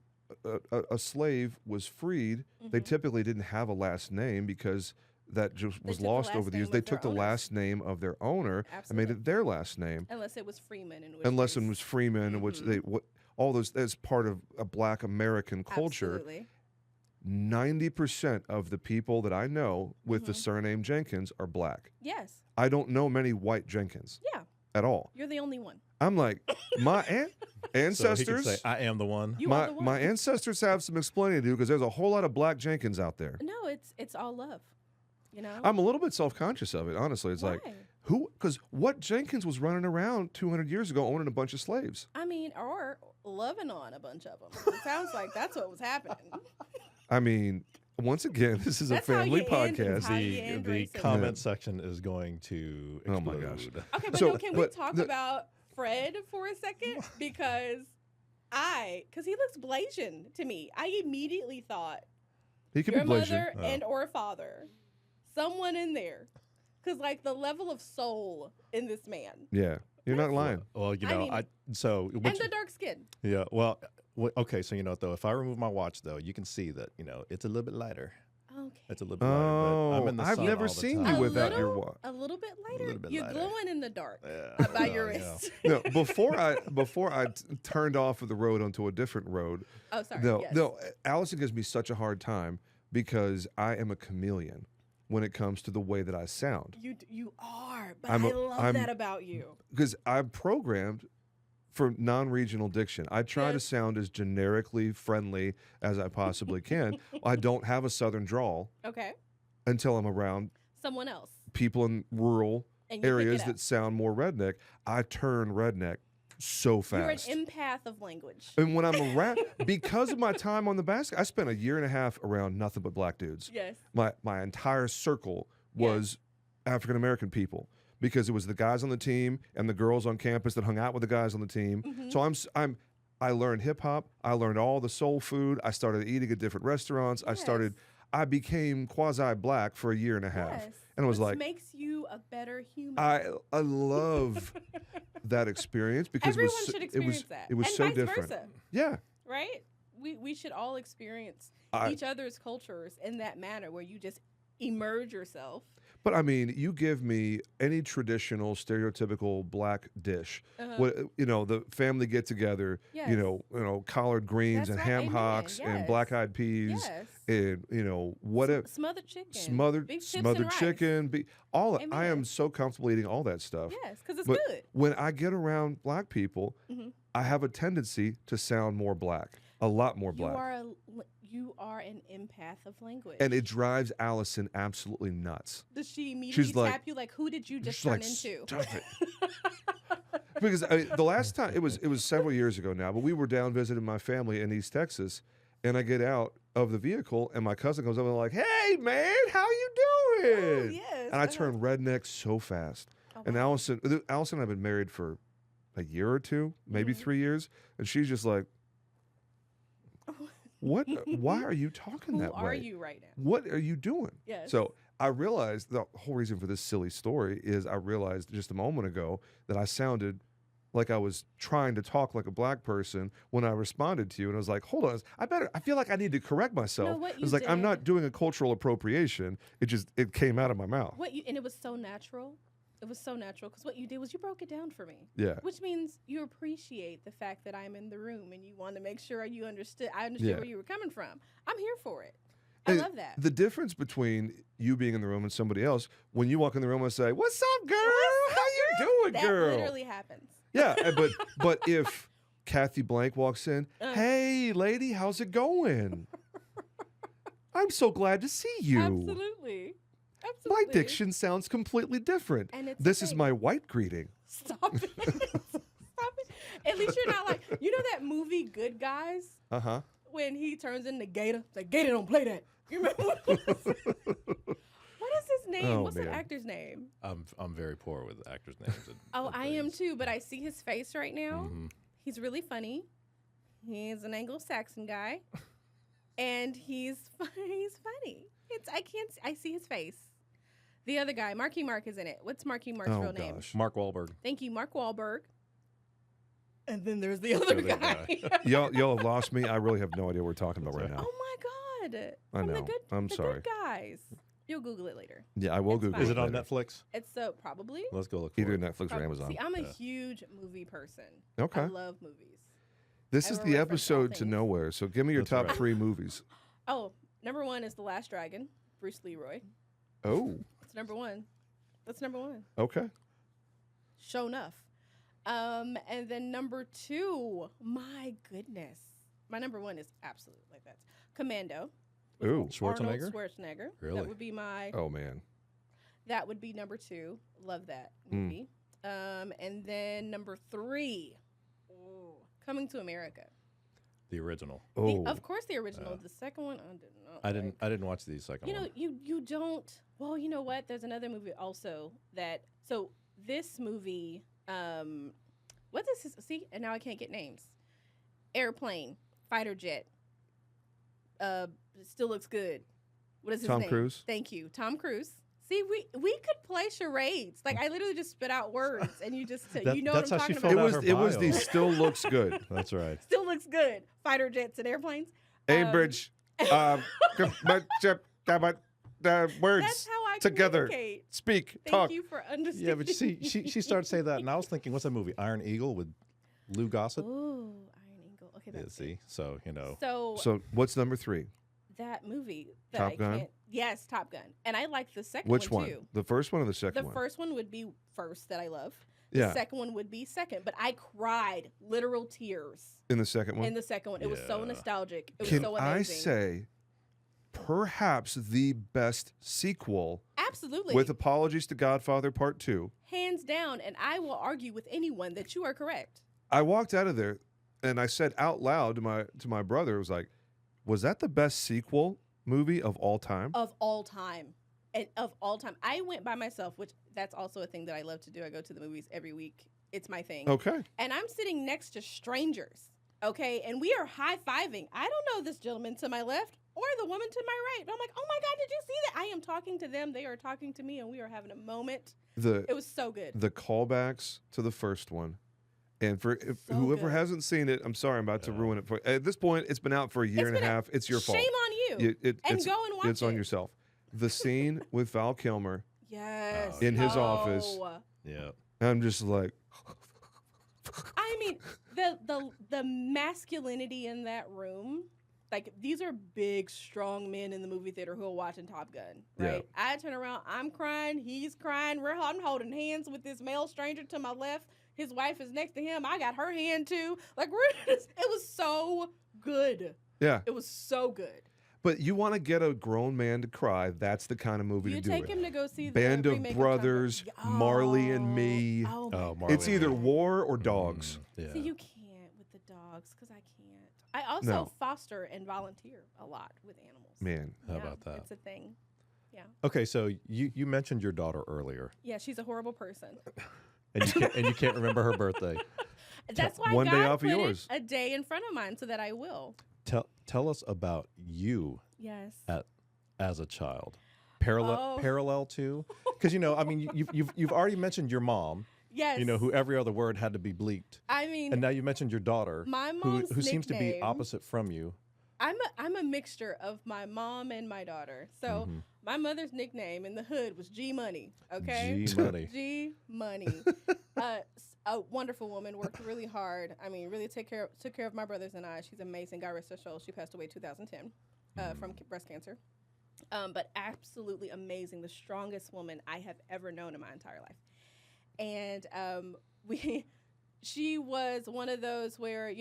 a slave was freed, they typically didn't have a last name because that just They was took the lost last over the years. name They of their took the owners. last name of their owner and made Absolutely. it their last name. Unless it was Freeman. Unless it was Freeman, which all those that's part of a Black American culture. Absolutely. 90% of the people that I know with the surname Jenkins are Black. Yes. I don't know many white Jenkins Yeah. at all. You're the only one. I'm like, my So he ancestors, could say, I am the one. You are the one. my ancestors have some explaining to do because there's a whole lot of Black Jenkins out there. No, it's all love. I'm a little bit self-conscious of it, honestly. It's like, Why? because what Jenkins was running around 200 years ago owning a bunch of slaves? I mean, or loving on a bunch of them. It sounds like that's what was happening. I mean, once again, this is That's a how family you end- podcast. how you The end the racism. comment section is going to Oh explode. my gosh. Okay, but So, no, can we but talk the- about Fred for a second? Because he looks Blasian to me. I immediately thought He could your be Blasian. mother and or father, someone in there. Because, like, the level of soul in this man. Yeah. You're not lying. Well, you I know, mean, and the dark skin. yeah. Well, okay. So you know, though, if I remove my watch, though, you can see that it's a little bit lighter. Okay. It's a little bit lighter. But I'm in the I've sun never all the seen time. you without your little, watch. a little bit lighter. little bit You're lighter. glowing in the dark Yeah. by your Yeah. wrist. No, before I turned off of the road onto a different road. Oh, sorry. No, yes. no. Allison gives me such a hard time because I am a chameleon when it comes to the way that I sound. You are, but I'm I love that about you. Because I'm programmed for non-regional diction. I try to Yes. sound as generically friendly as I possibly can. I don't have a southern drawl Okay. until I'm around Someone else. people in rural And you pick areas it that up. sound more redneck. I turn redneck so fast. You're an empath of language. And when I'm around, because of my time on the basket, I spent a year and a half around nothing but black dudes. Yes. My entire circle was African American people because it was the guys on the team and the girls on campus that hung out with the guys on the team. Mm-hmm. So I learned hip hop. I learned all the soul food. I started eating at different restaurants. I became quasi black for a year and a half, Yes. and it was Which like makes you a better human. I love that experience because Everyone it was should experience that. It was and so vice different. Versa, Yeah. right? We should all experience each other's cultures in that manner where you just emerge yourself. But I mean, you give me any traditional, stereotypical black dish. What the family get together. Yes. Collard greens That's and right, ham amen, hocks and yes. black-eyed peas Yes. and what Smothered chicken. smothered Beef tips and rice. chicken. All I Amen. am so comfortable eating all that stuff. Yes, because it's But good. when I get around black people, Mhm. I have a tendency to sound more black, a lot more black. You are an empath of language. And it drives Allison absolutely nuts. Does she immediately She's like- tap you like, who did you just She's turn like, into? "Stop it." Because the last time it was several years ago now, but we were down visiting my family in East Texas, and I get out of the vehicle and my cousin comes up and like, "Hey man, how you doing?" Oh, yes. And I turn redneck so fast. Oh, And wow. Allison and I have been married for a year or two, maybe Mm-hmm. 3 years, and she's just like, "What? Why are you talking Who that way? are you right now? What are you doing?" Yes. So I realized the whole reason for this silly story is I realized just a moment ago that I sounded like I was trying to talk like a black person when I responded to you, and I was like, "Hold on, I feel like I need to correct myself." what I you was like, "I'm not did- doing a cultural appropriation. It came out of my mouth." And it was so natural. It was so natural because what you did was you broke it down for me. Yeah. Which means you appreciate the fact that I'm in the room and you want to make sure you understood. I understood Yeah. where you were coming from. I'm here for it. I And love that. The difference between you being in the room and somebody else, when you walk in the room and say, "What's up, girl? How you doing, That girl?" literally happens. Yeah, but if Kathy Blank walks in, "Hey, lady, how's it going? I'm so glad to see you." Absolutely. My Absolutely. diction sounds completely different. And it's This is okay. my white greeting. Stop it. Stop it. At least you're not like, that movie Good Guys? Uh-huh. When he turns into Gator. It's like, Gator don't play that. You remember what is his name? Oh, What's man. that actor's name? I'm very poor with actors' names. Oh, I am too, but I see his face right now. Mm-hmm. He's really funny. He's an Anglo-Saxon guy. And he's funny. I see his face. The other guy, Marky Mark, is in it. What's Marky Mark's Oh, real name? gosh. Mark Wahlberg. Thank you, Mark Wahlberg. And then there's the other other guy. Y'all have lost me. I really have no idea what we're talking about right now. Oh my God! I From know. The good, I'm the sorry. Good Guys. You'll Google it later. Yeah, I will It's Google fine. Is it on later. Netflix? It's so probably. Let's go look for Either it. Netflix or Probably. Amazon. See, I'm a Yeah. huge movie person. Okay. I love movies. This I is will the reference all episode to things. nowhere. So give me your That's top right. 3 movies. Oh, number 1 is The Last Dragon, Bruce Leroy. Oh, That's number 1. That's number 1. okay. Show enough. And then number 2, my goodness. My number 1 is absolute. Like that's Commando. Ooh. Schwarzenegger? Arnold Schwarzenegger. Really? That would be my. Oh, man. That would be number 2. Love that Mm. movie. And then number 3, Coming to America. The original. Oh. Of course, the original. The second one, I did not. I didn't watch the second one. You don't. Well, you know what? There's another movie also that. So this movie, what is this? See, and now I can't get names. Airplane, fighter jet. It still looks good. What is his Tom name? Cruise? Thank you, Tom Cruise. See, we could play charades. Like, I literally just spit out words, and you just, That- you know that's what I'm how she talking filled about. out her It was the bio. still looks good. That's right. Still looks good. Fighter jets and airplanes. Aimbridge, words That's how I together. communicate. Speak, Thank talk. you for understanding. Yeah, but see, she started to say that, and I was thinking, what's that movie, Iron Eagle with Lou Gossett? Ooh, Iron Eagle. Okay, Yeah, that's see, so you know, So what's number 3? that movie. That Top I Gun? Can't, yes, Top Gun. And I like the second Which one, one? too. The first one or the second The one? first one would be first that I love. The Yeah. second one would be second. But I cried literal tears In the second one? in the second one. It was so Yeah. nostalgic. It was Can so I amazing. say perhaps the best sequel, Absolutely. with apologies to Godfather Part 2? Hands down. And I will argue with anyone that you are correct. I walked out of there and I said out loud to my brother, it was like, was that the best sequel movie of all time? Of all time. And of all time. I went by myself, which that's also a thing that I love to do. I go to the movies every week. It's my thing. Okay. And I'm sitting next to strangers, okay? And we are high-fiving. I don't know this gentleman to my left or the woman to my right. But I'm like, oh, my God, did you see that? I am talking to them. They are talking to me, and we are having a moment. It was so good. The callbacks to the first one. And for So whoever good. hasn't seen it, I'm sorry, I'm about to ruin it for you. At this point, it's been out for a year and a half. It's your fault. Shame on you. It's, go and watch It's on it. yourself. The scene with Val Kilmer, Yes. In his office. Oh. yeah. I'm just like, I mean, the masculinity in that room, like, these are big, strong men in the movie theater who are watching Top Gun, right? Yeah. I turn around, I'm crying, he's crying, I'm holding hands with this male stranger to my left. His wife is next to him. I got her hand too. Like, it was so good. yeah. It was so good. But you want to get a grown man to cry, that's the kind of movie You to do take it. him to go see the Band of remake Top Brothers, Gun. Marley and Me. Oh, my Oh, God. Marley It's and either Me. war or dogs. Yeah. See, you can't with the dogs because I can't. I also No. foster and volunteer a lot with animals. Man. How Yeah, about that? It's a thing. Okay, so you mentioned your daughter earlier, Yeah, she's a horrible person. and you can't remember her birthday. That's why one God day off of put it yours. a day in front of mine so that I will. Tell us about you Yes. as a child. Oh. Parallel to, because I mean, you've already mentioned your mom. Yes. Who every other word had to be bleeped, I mean, and now you mentioned your daughter, my who mom's seems to be nickname- opposite from you. I'm a mixture of my mom and my daughter. So my mother's nickname in the hood was G Money. Okay. G Money. G Money. A wonderful woman, worked really hard. I mean, really took care of my brothers and I. She's amazing. God rest her soul. She passed away 2010 from breast cancer. But absolutely amazing. The strongest woman I have ever known in my entire life. And she was one of those where,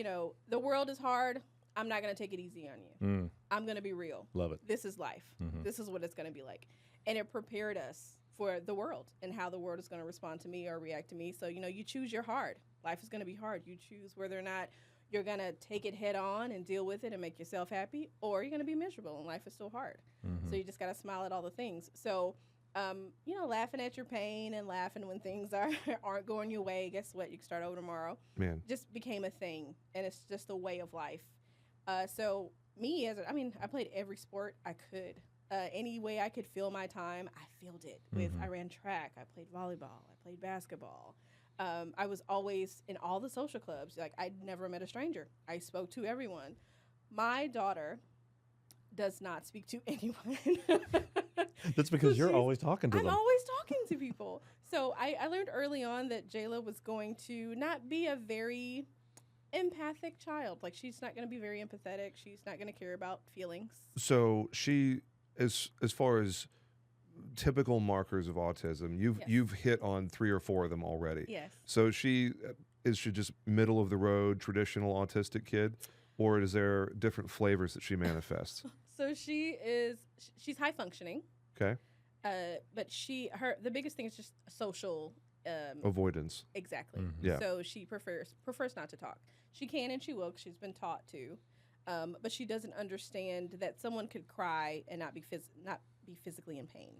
the world is hard. I'm not going to take it easy on you. I'm going to be real. Love it. This is life. This is what it's going to be like. And it prepared us for the world and how the world is going to respond to me or react to me. So, you choose your hard. Life is going to be hard. You choose whether or not you're going to take it head on and deal with it and make yourself happy, or you're going to be miserable and life is still hard. So you just got to smile at all the things. So, laughing at your pain and laughing when things aren't going your way. Guess what? You can start over tomorrow. Man. Just became a thing, and it's just a way of life. So me, I played every sport I could. Any way I could fill my time, I filled it with. I ran track. I played volleyball. I played basketball. I was always in all the social clubs. Like, I never met a stranger. I spoke to everyone. My daughter does not speak to anyone. That's because you're always talking to I'm them. always talking to people. So I learned early on that Jayla was going to not be a very empathic child. Like, she's not going to be very empathetic. She's not going to care about feelings. So she, as far as typical markers of autism, you've hit on 3 or 4 of them already. Yes. So is she just middle of the road traditional autistic kid, or is there different flavors that she manifests? So she's high functioning. Okay. But the biggest thing is just social Avoidance. Exactly. Yeah. So she prefers not to talk. She can and she will 'cause she's been taught to. But she doesn't understand that someone could cry and not be physically in pain.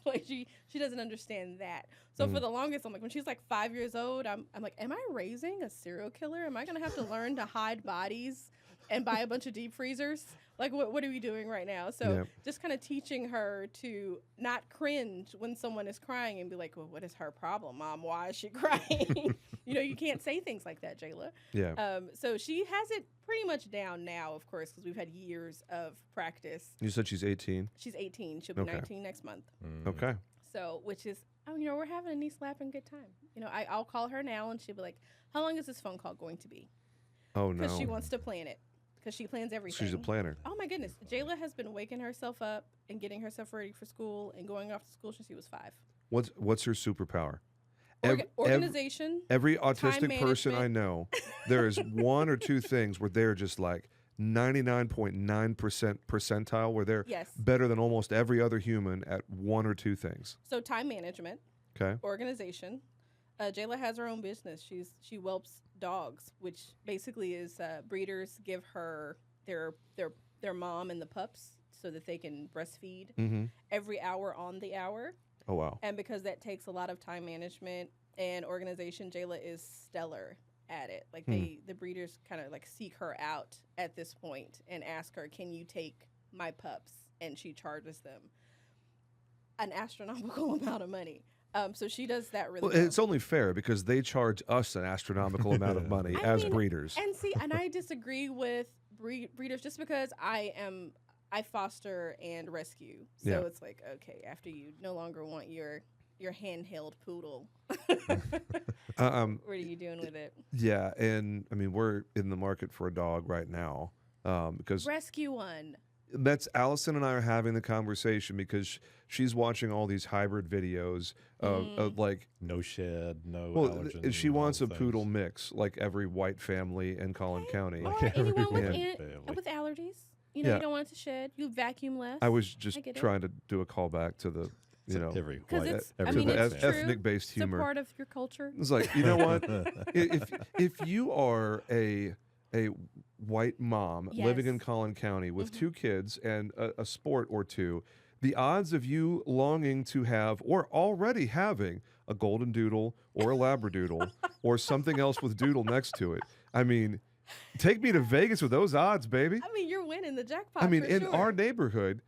Like, she doesn't understand that. So for the longest, I'm like, when she's like 5 years old, I'm like, am I raising a serial killer? Am I gonna have to learn to hide bodies and buy a bunch of deep freezers. Like, what are we doing right now? So just kind of teaching her to not cringe when someone is crying and be like, well, what is her problem, Mom? Why is she crying? You can't say things like that, Jayla. Yeah. So she has it pretty much down now, of course, because we've had years of practice. You said she's 18? She's 18. She'll be 19 next month. Okay. So, which is, we're having a knee slapping good time. I'll call her now and she'll be like, how long is this phone call going to be? Oh, no. Because she wants to plan it. Because she plans everything. She's a planner. Oh, my goodness. Jayla has been waking herself up and getting herself ready for school and going off to school since she was 5. What's her superpower? Organization. Every autistic person I know, there is one or two things where they're just like 99.9% percentile, where they're better than almost every other human at one or two things. So time management. Okay. Organization. Jayla has her own business. She whelps dogs, which basically is breeders give her their mom and the pups so that they can breastfeed every hour on the hour. Oh, wow. And because that takes a lot of time management and organization, Jayla is stellar at it. Like the breeders kind of like seek her out at this point and ask her, can you take my pups? And she charges them an astronomical amount of money. So she does that really well. It's only fair because they charge us an astronomical amount of money as breeders. And I disagree with breeders just because I foster and rescue. So it's like, okay, after you no longer want your handheld poodle, what are you doing with it? Yeah, and I mean, we're in the market for a dog right now because rescue one. That's Allison and I are having the conversation because she's watching all these hybrid videos of like no shed, no allergens. She wants a poodle mix like every white family in Collin County. Or anyone with allergies. You don't want it to shed. You vacuum less. I was just trying to do a callback to the every ethnic-based humor. It's a part of your culture. It's like, you know what? if you are a white mom living in Collin County with 2 kids and a sport or 2, the odds of you longing to have or already having a golden doodle or a labradoodle or something else with doodle next to it, I mean, take me to Vegas with those odds, baby. I mean, you're winning the jackpot. I mean, in our neighborhood,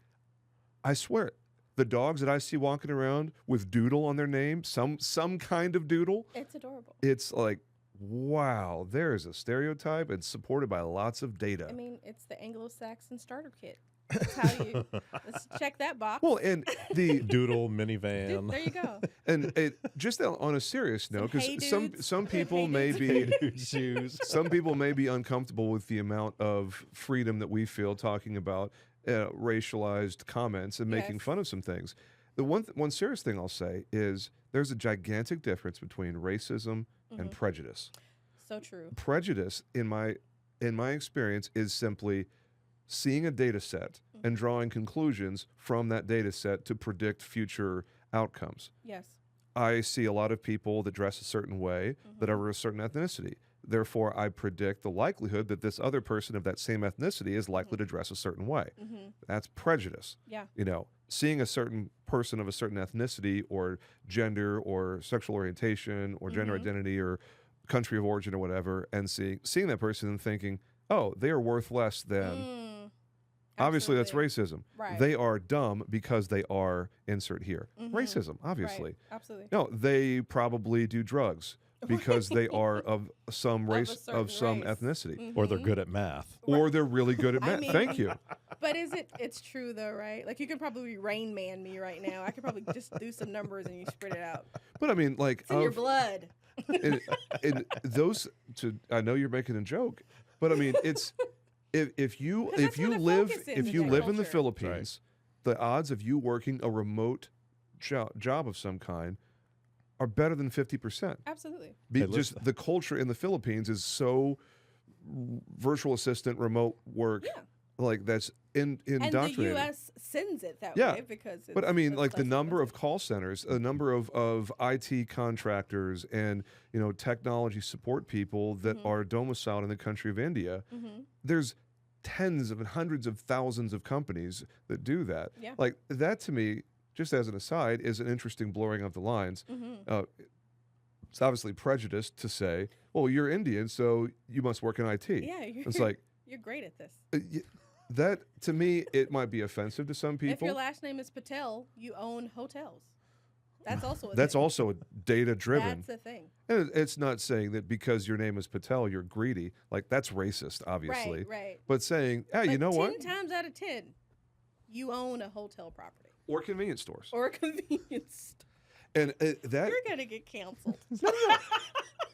I swear it, the dogs that I see walking around with doodle on their name, some kind of doodle, it's adorable. It's like, wow, there is a stereotype and supported by lots of data. I mean, it's the Anglo-Saxon starter kit. That's how let's check that box. Well, and the doodle minivan. There you go. And just on a serious note, because some people may be some people may be uncomfortable with the amount of freedom that we feel talking about racialized comments and making fun of some things. The one serious thing I'll say is there's a gigantic difference between racism and prejudice. So true. Prejudice, in my experience, is simply seeing a data set and drawing conclusions from that data set to predict future outcomes. Yes. I see a lot of people that dress a certain way that are of a certain ethnicity. Therefore, I predict the likelihood that this other person of that same ethnicity is likely to dress a certain way. That's prejudice. Yeah. Seeing a certain person of a certain ethnicity or gender or sexual orientation or gender identity or country of origin or whatever, and seeing that person and thinking, oh, they are worth less than... Obviously, that's racism. Right. They are dumb because they are, insert here. Racism, obviously. Right. Absolutely. No, they probably do drugs because they are of some race, of some ethnicity. Or they're good at math. Or they're really good at math. Thank you. But it's true though, right? Like you could probably Rain Man me right now. I could probably just do some numbers and you spread it out. But I mean, like... It's in your blood. and those, I know you're making a joke, but I mean, it's... If you live in the Philippines, the odds of you working a remote job of some kind are better than 50%. Absolutely. Just the culture in the Philippines is so virtual assistant, remote work, like that's indoctrinated. And the U.S. sends it that way because. But I mean, like the number of call centers, the number of IT contractors, and technology support people that are domiciled in the country of India. There's tens of and hundreds of thousands of companies that do that. Yeah. Like that to me, just as an aside, is an interesting blurring of the lines. It's obviously prejudiced to say, well, you're Indian, so you must work in IT. Yeah. It's like, You're great at this. That, to me, it might be offensive to some people. If your last name is Patel, you own hotels. That's also a That's thing. also data-driven. That's a thing. And it's not saying that because your name is Patel, you're greedy. Like, that's racist, obviously. Right. But saying, hey, But you know 10 what? times out of 10, you own a hotel property. Or convenience stores. Or a convenience store. And that... You're going to get canceled.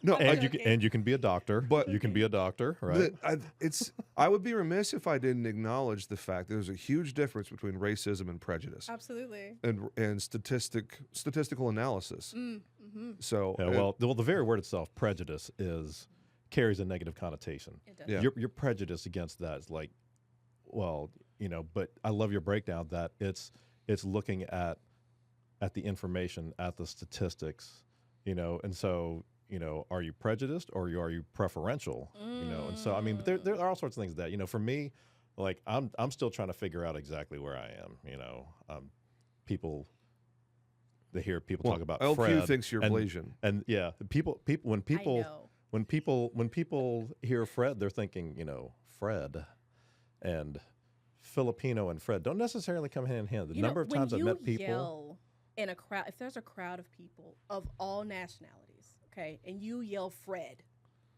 No, And you can be a doctor. But- you can be a doctor, right? I would be remiss if I didn't acknowledge the fact that there's a huge difference between racism and prejudice Absolutely. and statistical analysis. Mm-hmm. So Yeah, well, the very word itself, prejudice, carries a negative connotation. It does. Yeah. Your prejudice against that is like, well, but I love your breakdown that it's looking at the information, at the statistics, and so, are you prejudiced or are you preferential? And so, I mean, but there are all sorts of things that, for me, like I'm still trying to figure out exactly where I am. People, they hear people talk about LQ Fred, thinks you're and, Blasian. and yeah, when people hear Fred, they're thinking, Fred, and Filipino and Fred don't necessarily come hand in hand. The number of times I've met people. Yell in a crowd, if there's a crowd of people of all nationalities, okay, and you yell Fred,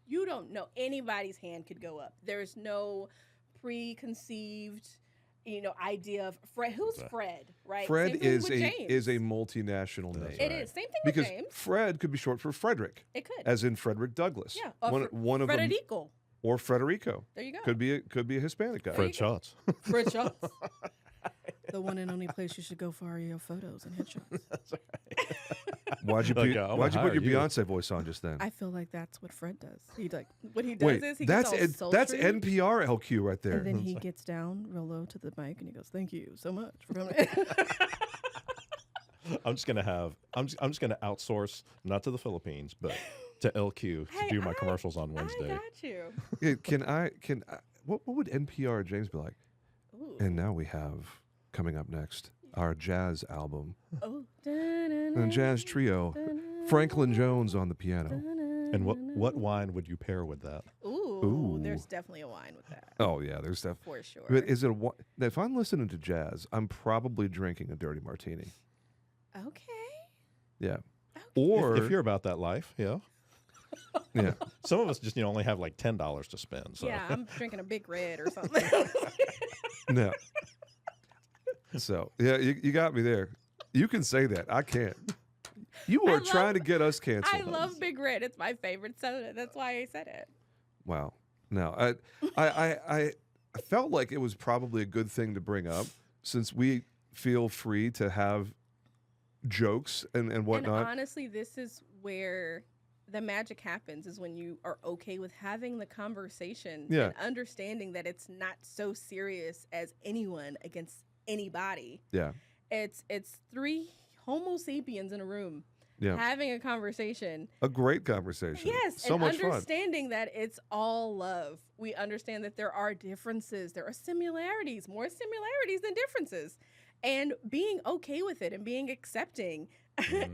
you don't know anybody's hand could go up. There's no preconceived, idea of Fred. Who's Fred, right? Fred Same thing is with a James. multinational name. It is. Same thing Because with James. Fred could be short for Frederick, It could. as in Frederick Douglass. Yeah. One of them, Frederico. or Frederico. There you go. Could be a Hispanic guy. Fred Shots. Fred Shots. The one and only place you should go for your photos and headshots. Why'd you Like, put, I'm why'd you put gonna your hire Beyonce voice on just then? I feel like that's what Fred does. What he does Wait, is he that's gets all that's sultry, NPR LQ right there. and then he gets down real low to the mic and he goes, "Thank you so much for coming." I'm just gonna outsource, not to the Philippines, but to LQ to do my commercials on Wednesday. I got you. Yeah, can I? What would NPR James be like? Ooh. And now we have coming up next our jazz album Oh. and jazz trio. Franklin Jones on the piano. And what wine would you pair with that? Ooh, there's definitely a wine with that. Oh yeah, there's stuff. For sure. But is it if I'm listening to jazz, I'm probably drinking a dirty martini. Okay. Yeah. Okay. Or If you're about that life, yeah. yeah. Some of us just only have like $10 to spend. So. Yeah, I'm drinking a big red or something. No. So yeah, you got me there. You can say that. I can't. You are trying to get us canceled. I love Big Red. It's my favorite soda. That's why I said it. Wow. No, I felt like it was probably a good thing to bring up since we feel free to have jokes and whatnot. And honestly, this is where the magic happens, is when you are okay with having the conversation and understanding that it's not so serious as anyone against anybody. Yeah. It's three Homo sapiens in a room having a conversation. A great conversation. Yes, so and much fun. understanding that it's all love. We understand that there are differences. There are similarities, more similarities than differences. And being okay with it and being accepting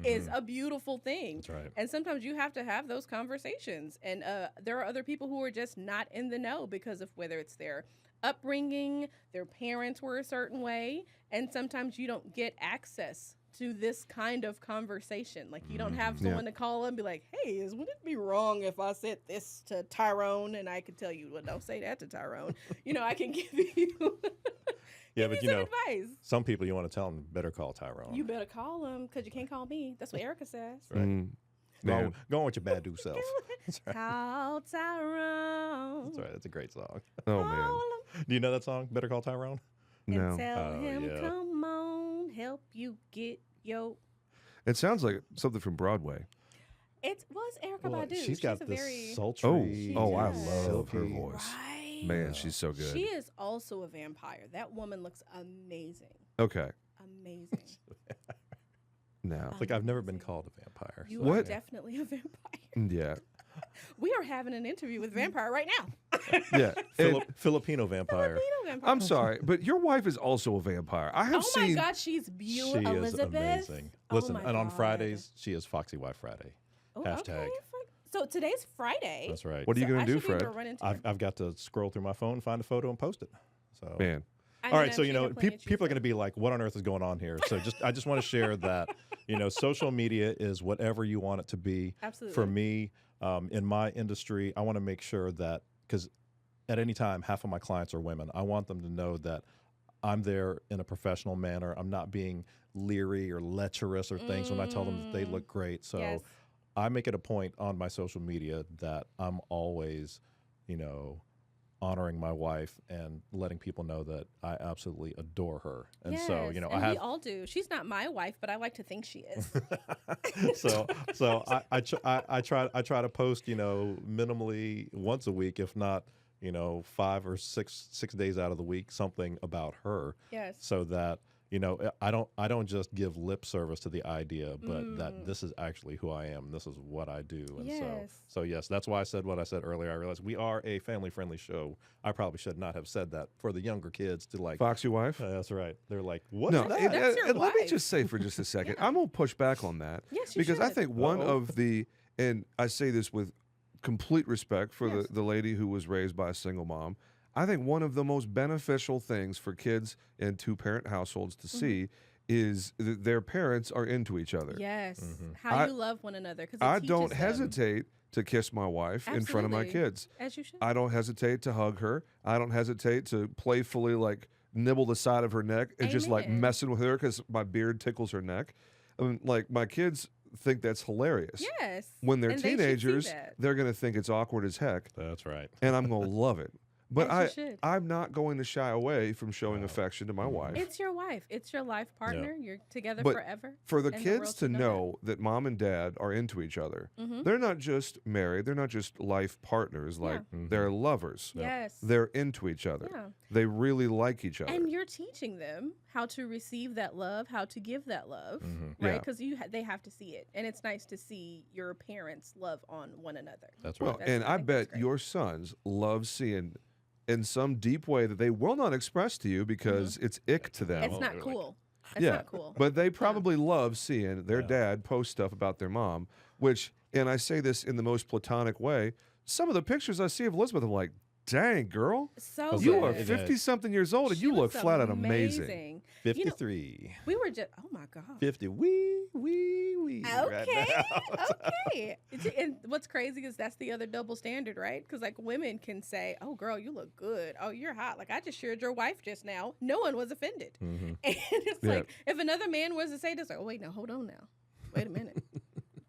is a beautiful thing. That's right. And sometimes you have to have those conversations. And there are other people who are just not in the know because of whether it's their upbringing, their parents were a certain way, and sometimes you don't get access to this kind of conversation. Like you don't have someone to call and be like, "Hey, would it be wrong if I said this to Tyrone?" And I could tell you, "Well, don't say that to Tyrone." I can give you Yeah, give but you some advice. some people you want to tell them better call Tyrone. You better call him because you can't call me. That's what Erica says. Right. Man. Go on with your bad self. That's right. Call Tyrone. That's right. That's a great song. Oh man. Call him Do you know that song, Better Call Tyrone? and No. tell Oh, him, yeah. come on, help you get yo. It sounds like something from Broadway. It was Erica Well, Badu. she's got a this very sultry. I does. love her silky- voice. right. Man, she's so good. She is also a vampire. That woman looks amazing. Okay. Amazing. Now. It's like I've never been called a vampire. You so- are What? definitely a vampire. Yeah. We are having an interview with vampire right now. Yeah. And Filipino vampire. Filipino vampire. I'm sorry, but your wife is also a vampire. I have Oh my seen God, she's She beautiful. is Elizabeth. amazing. Oh Listen, my and on God. Fridays she is Foxy Wife Friday. Oh, Hashtag. okay. So today's Friday. That's right. What are you going to do, Fred? I've got to scroll through my phone, find a photo, and post it. So Man. All right, so people are going to be like, "What on earth is going on here?" So I just want to share that social media is whatever you want it to be. Absolutely. For me, in my industry, I want to make sure that because at any time, half of my clients are women. I want them to know that I'm there in a professional manner. I'm not being leery or lecherous or things when I tell them that they look great. So Yes. I make it a point on my social media that I'm always, honoring my wife and letting people know that I absolutely adore her. And so, Yes, I have we all do. She's not my wife, but I like to think she is. so I try to post, minimally once a week, if not, 5 or 6 days out of the week, something about her. Yes. So that, I don't just give lip service to the idea, but that this is actually who I am. This is what I do. And Yes. so yes, that's why I said what I said earlier. I realized we are a family-friendly show. I probably should not have said that for the younger kids to like. Foxy wife? That's right. They're like, what? No, is that? That's your and let me wife. just say for just a second, I'm going to push back on that. Yes, you because I should. think one of the, and I say this with complete respect for Yes. the lady who was raised by a single mom, I think one of the most beneficial things for kids in two-parent households to see is their parents are into each other. Yes. Mm-hmm. How you love one another. 'Cause it I teaches don't them. hesitate to kiss my wife in front of my Absolutely. kids. As you should. I don't hesitate to hug her. I don't hesitate to playfully like nibble the side of her neck and just like Amen. messing with her because my beard tickles her neck. I mean, like my kids think that's hilarious. Yes. When they're And they should see teenagers, that. they're going to think it's awkward as heck, That's right. and I'm going to love it. But As you should. I'm not going to shy away from showing affection to my wife. It's your wife. It's your life partner. You're together But forever. For the and the kids world to should know know that mom and dad are into each other, Mhm. they're not just married, they're not just life partners, like they're lovers. Yes. They're into each other. Yeah. They really like each other. And you're teaching them how to receive that love, how to give that love, Yeah. right? Because they have to see it, and it's nice to see your parents love on one another. That's right. Well, and I think that's bet great. your sons love seeing in some deep way that they will not express to you because it's ick to them. It's not they're like- cool. It's yeah, not cool. but they probably love seeing their Yeah. dad post stuff about their mom, which, and I say this in the most platonic way, some of the pictures I see of Elizabeth, I'm like, dang, girl, So you good. are 50-something years old and She you look looks flat out amazing. amazing. 53. We were just, oh my God. 50. Wee. Right Okay. now. Okay. And what's crazy is that's the other double standard, right? Because like women can say, "Oh, girl, you look good. Oh, you're hot." Like I just shared your wife just now. No one was offended. Mhm. And it's Yeah. like if another man was to say this, like, "Oh, wait, no, hold on now. Wait a minute.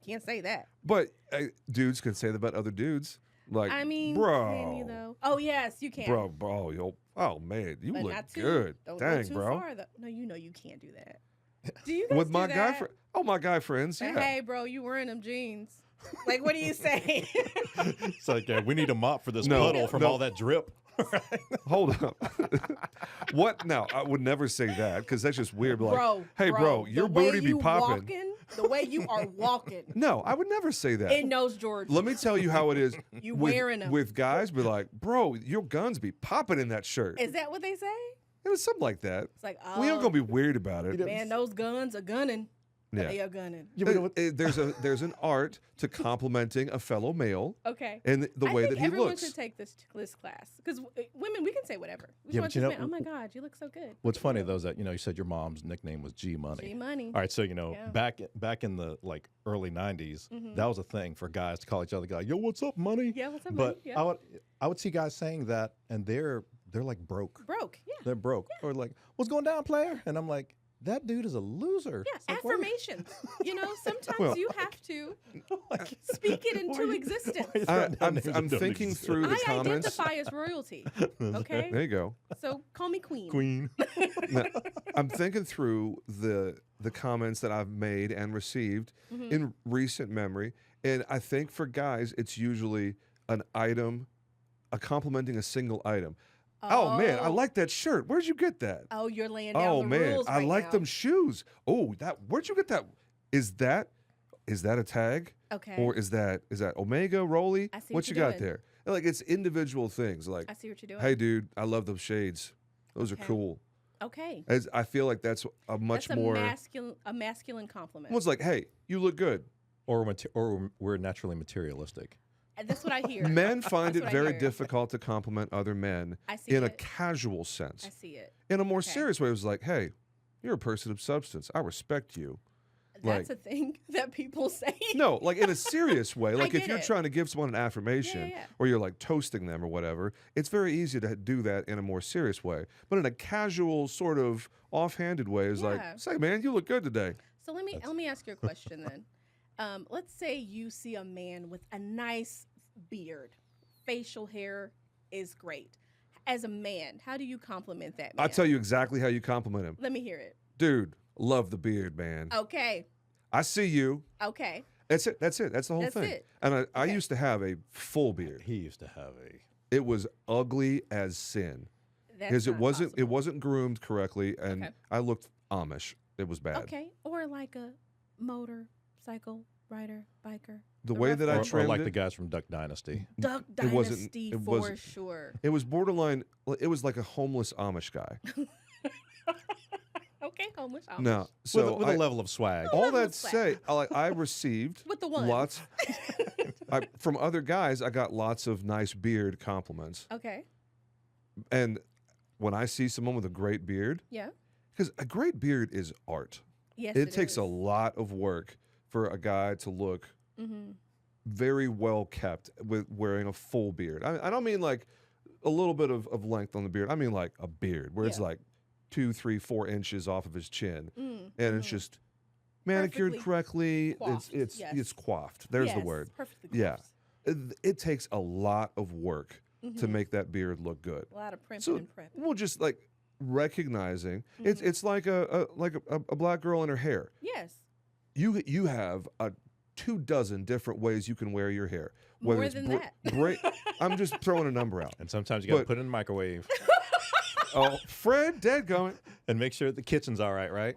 Can't say that." But dudes can say that about other dudes. Like, I mean, bro, can you though? Oh yes, you can. bro, yo, oh man, you but look not too, good. Don't Dang, go too bro. far though. No, you can't do that. Do you guys With my do guy that? my guy friends, Like, yeah. hey, bro, you wearing them jeans? Like, what do you say? It's like, we need a mop for this No, puddle from no. all that drip. Hold up. What? Now, I would never say that because that's just weird. Like, Bro, hey, bro, your the way booty be you popping. Walking, the way you are walking No, I would never say that. in those Jordans. Let me tell you how it is. You with, wearing 'em. with guys, be like, bro, your guns be popping in that shirt. Is that what they say? It was something like that. It's like, oh, We ain't gonna be weird about it. man, those guns are gunning. Yeah. They are gunning. There's an art to complimenting a fellow male Okay. and the I way think that he everyone looks. should take this class because women, we can say whatever. We Yeah, want but you this know- man, oh my God, you look so good. What's funny though is that you said your mom's nickname was G Money. G Money. All right, so Yeah. back in the like early '90s, that was a thing for guys to call each other, yo, what's up, money? Yeah, what's up, But money? Yeah. I would see guys saying that, and they're like broke. Broke. Yeah. They're broke, or like, what's going down, player? And I'm like, that dude is a loser. Yeah, It's like, why- affirmations. Sometimes Well- you have to speak it into existence. why are you throwing down names that I'm don't thinking exist? through the I comments. identify as royalty. Okay, There you go. so call me queen. Queen. Now, I'm thinking through the comments that I've made and received Mm-hmm. in recent memory, and I think for guys, it's usually an item, complimenting a single item. Oh man, I like that shirt. Where'd you get that? Oh, you're laying down Oh the man, rules I right like now. them shoes. Oh, where'd you get that? Is that a tag? Okay. Or is that Omega, Rolly? I see What what you you're got doing. there? Like it's individual things. Like, I see what you're doing. hey dude, I love those shades. Those are Okay. cool. Okay. I feel like that's a much That's more a masculine compliment. One's like, hey, you look good. or we're naturally materialistic. And that's what I hear. Men find That's it what I very hear. difficult to compliment other men I see in a it. casual sense. I see it. In a more Okay. serious way, it was like, hey, you're a person of substance. I respect you. That's Like- a thing that people say. No, like in a serious way. Like if get you're it. trying to give someone an affirmation Yeah. or you're like toasting them or whatever, it's very easy to do that in a more serious way. But in a casual, sort of offhanded way, it's like, Yeah. say, man, you look good today. So let me ask you a question then. Let's say you see a man with a nice beard, facial hair is great. As a man, how do you compliment that man? I'll tell you exactly how you compliment him. Let me hear it. Dude, love the beard, man. Okay. I see you. Okay. That's it. That's the whole That's thing. it. And I Okay. used to have a full beard. He used to have a. It was ugly as sin That's because it not wasn't possible. groomed correctly, and Okay. I looked Amish. It was bad. Okay. Or like a motorcycle rider, biker. The way that I Or trimmed like it, the guys from Duck Dynasty. Duck it wasn't- Dynasty it for wasn't- sure. it was borderline. It was like a homeless Amish guy. Okay, homeless. No, so with a level of swag. all level that of swag. say, I received With the ones. lots from other guys. I got lots of nice beard compliments, Okay. and when I see someone with a great beard, Yeah. because a great beard is art. Yes. It takes is. a lot of work for a guy to look Mm-hmm. very well kept with wearing a full beard. I don't mean like a little bit of length on the beard. I mean like a beard where it's Yeah. like 2, 3, 4 inches off of his chin, Mm. and it's just manicured Perfectly correctly. coiffed, It's yes. coiffed. There's the Yes, word. Perfectly Yeah. coiffed. It takes a lot of work to Mhm. make that beard look good. A lot of primping So and prep. we'll just like recognizing Mm-hmm. it's like a black girl in her hair. Yes. You have 24 different ways you can wear your hair. Whether More it's than that. I'm just throwing a number out. And sometimes you got to But- put it in the microwave Oh, Fred, dadgummit. and make sure the kitchen's all right, right?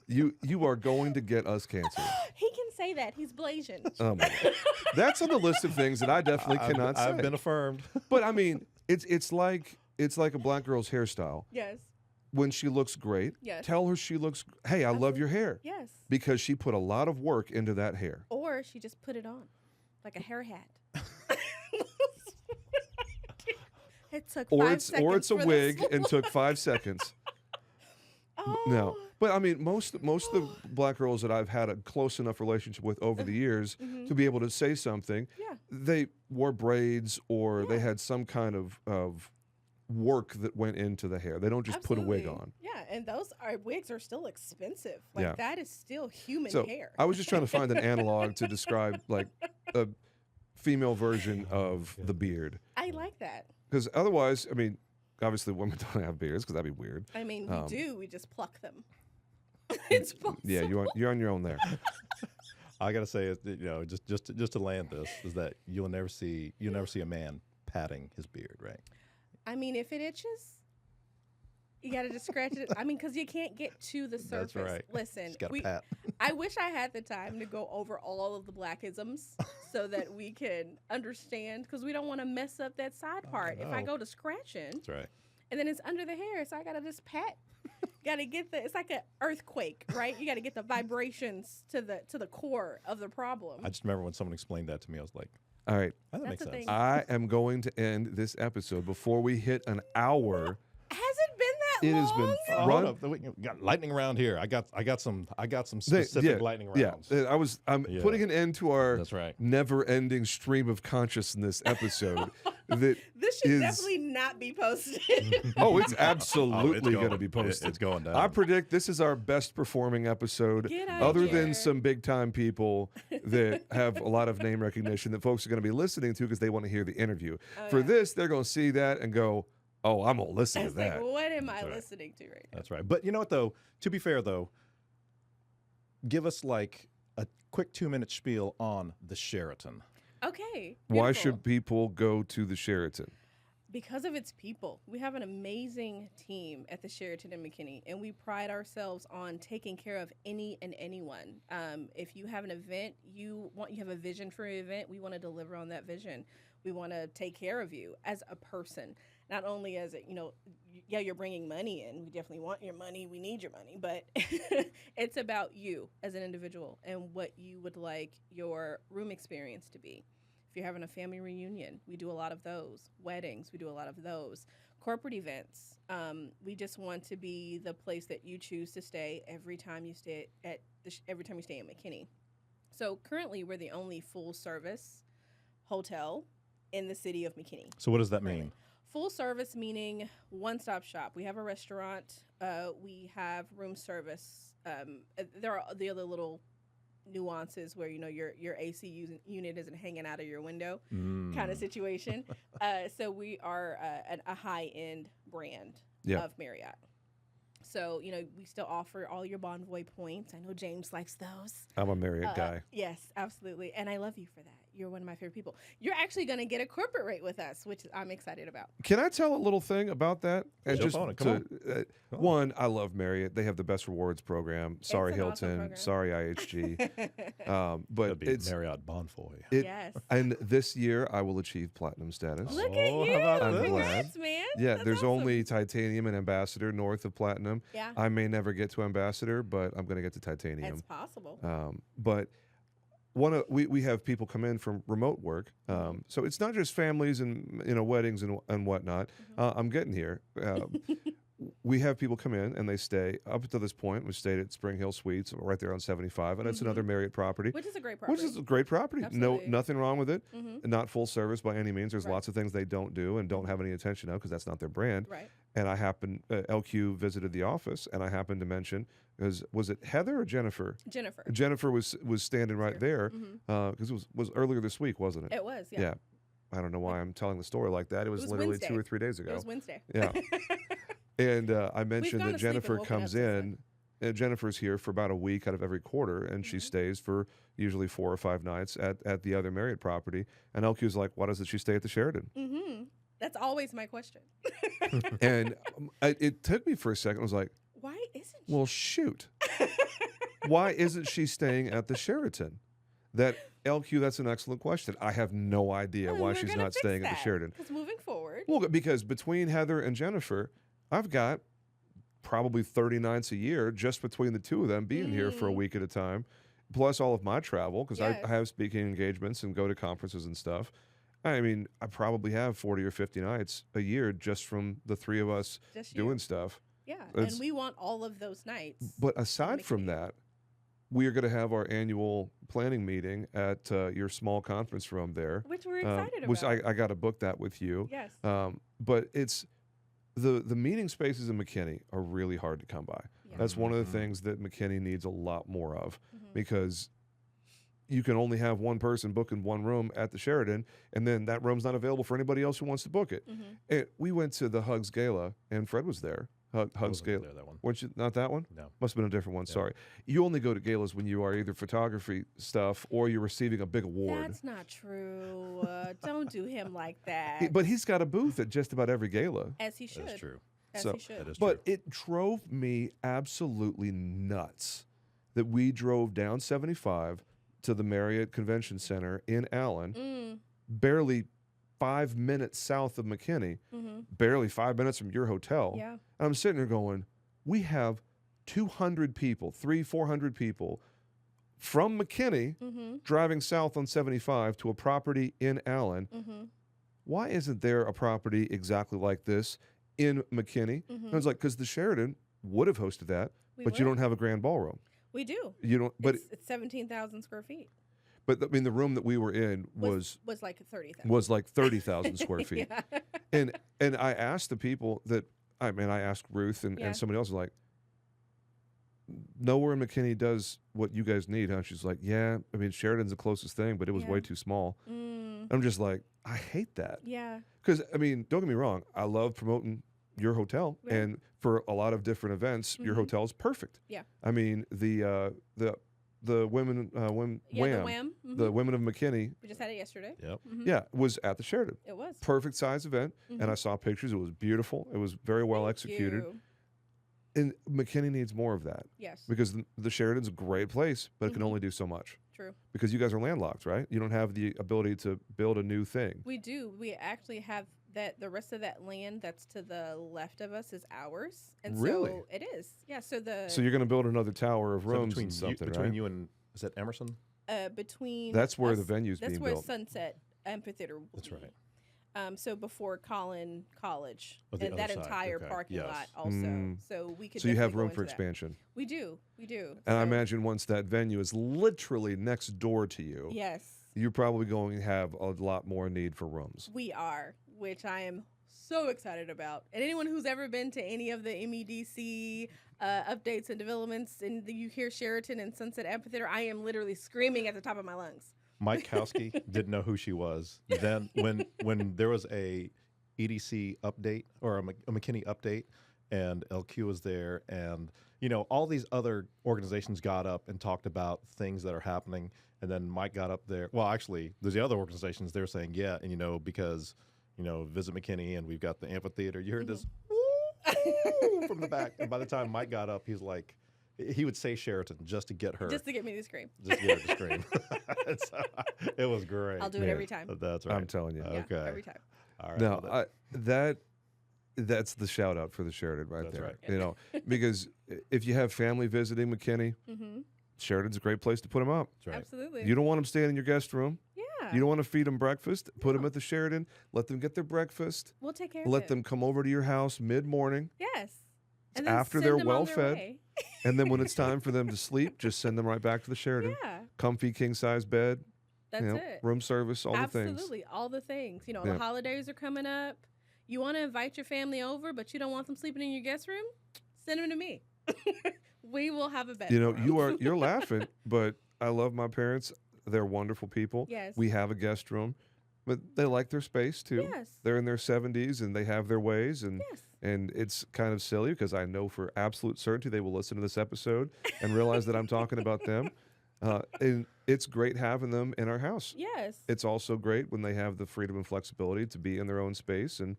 You are going to get us canceled. He can say that. He's Blasian. Oh my God. That's on the list of things that I definitely cannot say. I've been affirmed. But I mean, it's like a black girl's hairstyle. Yes. When she looks great, Yes. tell her she looks. Hey, I love your hair Yes. because she put a lot of work into that hair. Or she just put it on, like a hair hat. It took Or 5 it's seconds a for wig this. and took 5 seconds. Oh. No, but I mean, most of the black girls that I've had a close enough relationship with over the years to be able to say something, Yeah. they wore braids or they Yeah. had some kind of work that went into the hair. They don't just put a wig Absolutely. on. Yeah, and those wigs are still expensive. Like Yeah. that is still human So hair. I was just trying to find an analog to describe like a female version of the beard, I like that. because otherwise, I mean, obviously women don't have beards because that'd be weird. I mean, we do. We just pluck them. It's possible. Yeah, you're on your own there. I gotta say, just to land this is that you'll never see a man patting his beard, right? I mean, if it itches, you got to just scratch it. I mean, because you can't get to the surface. That's right. Listen, Just gotta pat. I wish I had the time to go over all of the blackisms so that we can understand, because we don't want to mess up that side part. If I no. go to scratching, That's right. and then it's under the hair, so I got to just pat. Got to get it's like an earthquake, right? You got to get the vibrations to the core of the problem. I just remember when someone explained that to me, I was like, All right, oh, that That's makes the sense. thing. I am going to end this episode before we hit an hour. Has it been that It long? has been Oh, run. hold up. We got lightning round here. I got some specific lightning rounds. Yeah, I'm Yeah. putting an end to our That's right. never-ending stream of consciousness episode. that This should is- definitely not be posted. oh, it's absolutely going to going. be posted. It's going down. I predict this is our best performing episode, Get out other here. than some big time people that have a lot of name recognition that folks are going to be listening to because they want to hear the interview. For yeah. this, they're going to see that and go, "Oh, I'm going to listen to It's like, that." what am I right. listening to right now? That's right. But you know what, though? To be fair, though, give us like a quick 2-minute spiel on the Sheraton. Okay. Why beautiful. should people go to the Sheraton? Because of its people. We have an amazing team at the Sheraton McKinney, and we pride ourselves on taking care of any and anyone. If you have an event, you have a vision for an event, we want to deliver on that vision. We want to take care of you as a person. not only as it, yeah, you're bringing money in. We definitely want your money. We need your money, but it's about you as an individual and what you would like your room experience to be. If you're having a family reunion, we do a lot of those. Weddings, we do a lot of those. Corporate events, we just want to be the place that you choose to stay every time you stay at McKinney. So currently, we're the only full-service hotel in the city of McKinney. So what does that mean? Full service meaning one-stop shop. We have a restaurant. We have room service. There are the other little nuances where your AC unit isn't hanging out of your window, kind of situation. So we are a high-end brand of Marriott. So, we still offer all your Bonvoy points. I know James likes those. I'm a Marriott guy. Yes, absolutely. And I love you for that. You're one of my favorite people. You're actually going to get a corporate rate with us, which I'm excited about. Can I tell a little thing about that? And Jump on it. Come on. One, I love Marriott. They have the best rewards program. Sorry, Hilton. Awesome program. Sorry, IHG. But it's Marriott Bonvoy. Yes. And this year, I will achieve platinum status. Look at you. How about I'm this? Congrats, man. Yeah, That's there's awesome. only titanium and ambassador north of platinum. Yeah. I may never get to ambassador, but I'm going to get to titanium. It's possible. But we have people come in from remote work, so it's not just families and weddings and whatnot. I'm getting here. We have people come in and they stay up to this point. We stayed at Spring Hill Suites right there on 75, and it's another Marriott property. Which is a great property. Which is a great property. Absolutely. Nothing wrong with it. Not full service by any means. There's lots of things they don't do and don't have any attention of because that's not their brand. Right. And I happened, LQ visited the office, and I happened to mention, was it Heather or Jennifer? Jennifer. Jennifer was standing right there because it was earlier this week, wasn't it? It was, yeah. Yeah. I don't know why I'm telling the story like that. It was literally Wednesday. 2 or 3 days ago. It was Wednesday. Yeah. And I mentioned gone that to sleep and Jennifer woken up comes since in. And Jennifer's here for about a week out of every quarter, and she stays for usually 4 or 5 nights at the other Marriott property. And LQ's like, why doesn't she stay at the Sheraton? That's always my question. And it took me for a second. I was like, Why isn't she? well, shoot. Why isn't she staying at the Sheraton? LQ, that's an excellent question. I have no idea why she's not staying at the Sheraton. Because moving forward. Well, because between Heather and Jennifer, I've got probably 30 nights a year just between the two of them being here for a week at a time, plus all of my travel, because I have speaking engagements and go to conferences and stuff. I mean, I probably have 40 or 50 nights a year just from the three of us doing stuff. Yeah, and we want all of those nights. But aside from that, we are going to have our annual planning meeting at your small conference room there. Which we're excited about. Which I got to book that with you. Yes. But it's the meeting spaces in McKinney are really hard to come by. Yeah. That's one of the things that McKinney needs a lot more of because you can only have one person booking one room at the Sheraton, and then that room's not available for anybody else who wants to book it. And we went to the Hugs Gala, and Fred was there. Hugs Gala. That one. Weren't you, not that one? No. Must have been a different one. Yeah. Sorry. You only go to galas when you are either photography stuff or you're receiving a big award. That's not true. Don't do him like that. But he's got a booth at just about every gala. As he should. That's true. As he should. That is but true. it drove me absolutely nuts that we drove down 75 to the Marriott Convention Center in Allen, barely 5 minutes south of McKinney, barely 5 minutes from your hotel. Yeah. And I'm sitting there going, we have 200 people, 400 people from McKinney driving south on 75 to a property in Allen. Why isn't there a property exactly like this in McKinney? And I was like, because the Sheraton would have hosted that, but you don't have a grand ballroom. We do. You don't, but it's 17,000 square feet. But I mean, the room that we were in was like 30,000. Was like 30,000 square feet. Yeah. And I asked the people that I asked Ruth and somebody else was like, nowhere in McKinney does what you guys need, huh? She's like, yeah, I mean, Sheraton's the closest thing, but it was way too small. I'm just like, I hate that. Yeah. Because I mean, don't get me wrong, I love promoting your hotel, and for a lot of different events, your hotel is perfect. Yeah. I mean, the women, WAM, the Women of McKinney. We just had it yesterday. Yep. Yeah, was at the Sheraton. It was. Perfect size event, and I saw pictures. It was beautiful. It was very well executed. And McKinney needs more of that. Yes. Because the Sheraton's a great place, but it can only do so much. True. Because you guys are landlocked, right? You don't have the ability to build a new thing. We do. We actually have that the rest of that land that's to the left of us is ours. And Really? so it is. Yeah. So So you're going to build another tower of So rooms between and something, between right? you and, is that Emerson? between That's where the us- venue's that's being where built. Sunset Amphitheater will That's be. right. So before Collin College, Oh, the and other that side, entire okay. parking Yes. lot also. Mm. So we could. So you have definitely go room for into that. expansion. We do. And I So, imagine once that venue is literally next door to you, Yes, you're probably going to have a lot more need for rooms. we are, which I am so excited about. And anyone who's ever been to any of the MEDC updates and developments, and you hear Sheraton and Sunset Amphitheater, I am literally screaming at the top of my lungs. Mike Kowski didn't know who she was. Then when there was a EDC update or a McKinney update, and LQ was there, and all these other organizations got up and talked about things that are happening, and then Mike got up there. Well, actually, there's the other organizations. They're saying, yeah, and because Visit McKinney, and we've got the amphitheater. You heard this woo from the back, and by the time Mike got up, he's like, he would say Sheraton just to get her, Just to get me to scream. just to get her to scream. So, it was great. I'll do it Man. every time. That's right. I'm telling you. Yeah, Okay. every time. All right. No, well, that's the shout out for the Sheraton right That's there. right. Because if you have family visiting McKinney, Mm-hmm. Sheraton's a great place to put them up. that's right. Absolutely. You don't want them staying in your guest room. Yeah. You don't want to feed them breakfast. Put them No. at the Sheraton. Let them get their breakfast. We'll take care of Let it. them come over to your house mid-morning. Yes. And then After send they're them on well their fed. way. And then when it's time for them to sleep, just send them right back to the Sheraton. Yeah. Comfy king-size bed. That's you know, it. room service, all the things. Absolutely. All the things. Yeah. The holidays are coming up. You want to invite your family over, but you don't want them sleeping in your guest room? Send them to me. We will have a bed. for 'em. You're laughing, but I love my parents. They're wonderful people. Yes. We have a guest room, but they like their space too. Yes. They're in their 70s and they have their ways, and Yes. and it's kind of silly because I know for absolute certainty they will listen to this episode and realize that I'm talking about them. And it's great having them in our house. Yes. It's also great when they have the freedom and flexibility to be in their own space and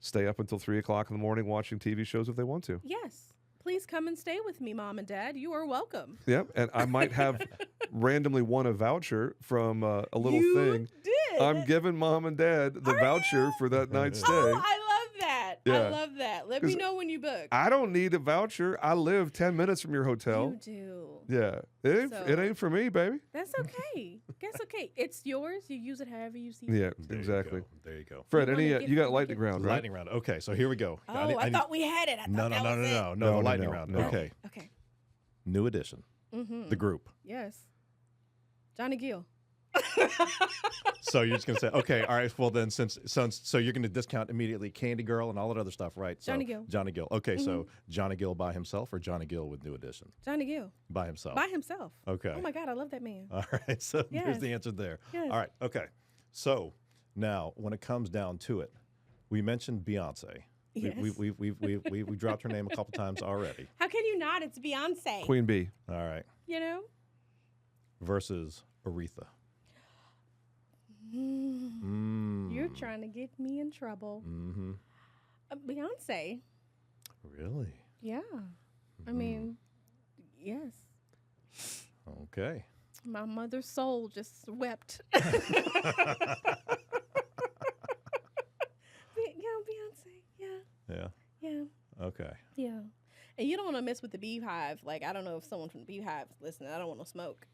stay up until 3 o'clock in the morning watching TV shows if they want to. Yes. Please come and stay with me, Mom and Dad. You are welcome. Yep. And I might have randomly won a voucher from a little You thing. did. I'm giving Mom and Dad the Are voucher you? for that night's stay. Oh, I love that. Yeah. I love that. Let me 'Cause know when you book. I don't need a voucher. I live 10 minutes from your hotel. You do. Yeah. It So- ain't for me, baby. That's okay. That's okay. It's yours. You use it however you see Yeah, fit. There you exactly. go. There you go. Fred, You wanna any give you got them lightning gifts? round, right? Lightning round. Okay, so here we go. Oh, I thought we had it. I thought No, that was it. no, No, lightning no, round. no. Okay, Okay. new edition. Mm-hmm. The group. Yes. Johnny Gill. So you're just gonna say, okay, all right. Well, then, so you're gonna discount immediately Candy Girl and all that other stuff, right? So, Johnny Gill. Johnny Gill. Okay, so Johnny Gill by himself or Johnny Gill with new edition Johnny Gill. by himself. By himself. Okay. Oh my God, I love that man. All right. So Yes. there's the answer there. Yes. All right. Okay. So now, when it comes down to it, we mentioned Beyonce. Yes. We dropped her name a couple times already. How can you not? It's Beyonce. Queen Bee. All right. You know? Versus Aretha. You're trying to get me in trouble. Mm-hmm. Beyonce. Really? Yeah. I mean, yes. Okay. My mother's soul just wept. Beyonce. Yeah. Yeah. Yeah. Okay. Yeah. And you don't want to mess with the beehive. Like, I don't know if someone from the beehive is listening. I don't want no smoke.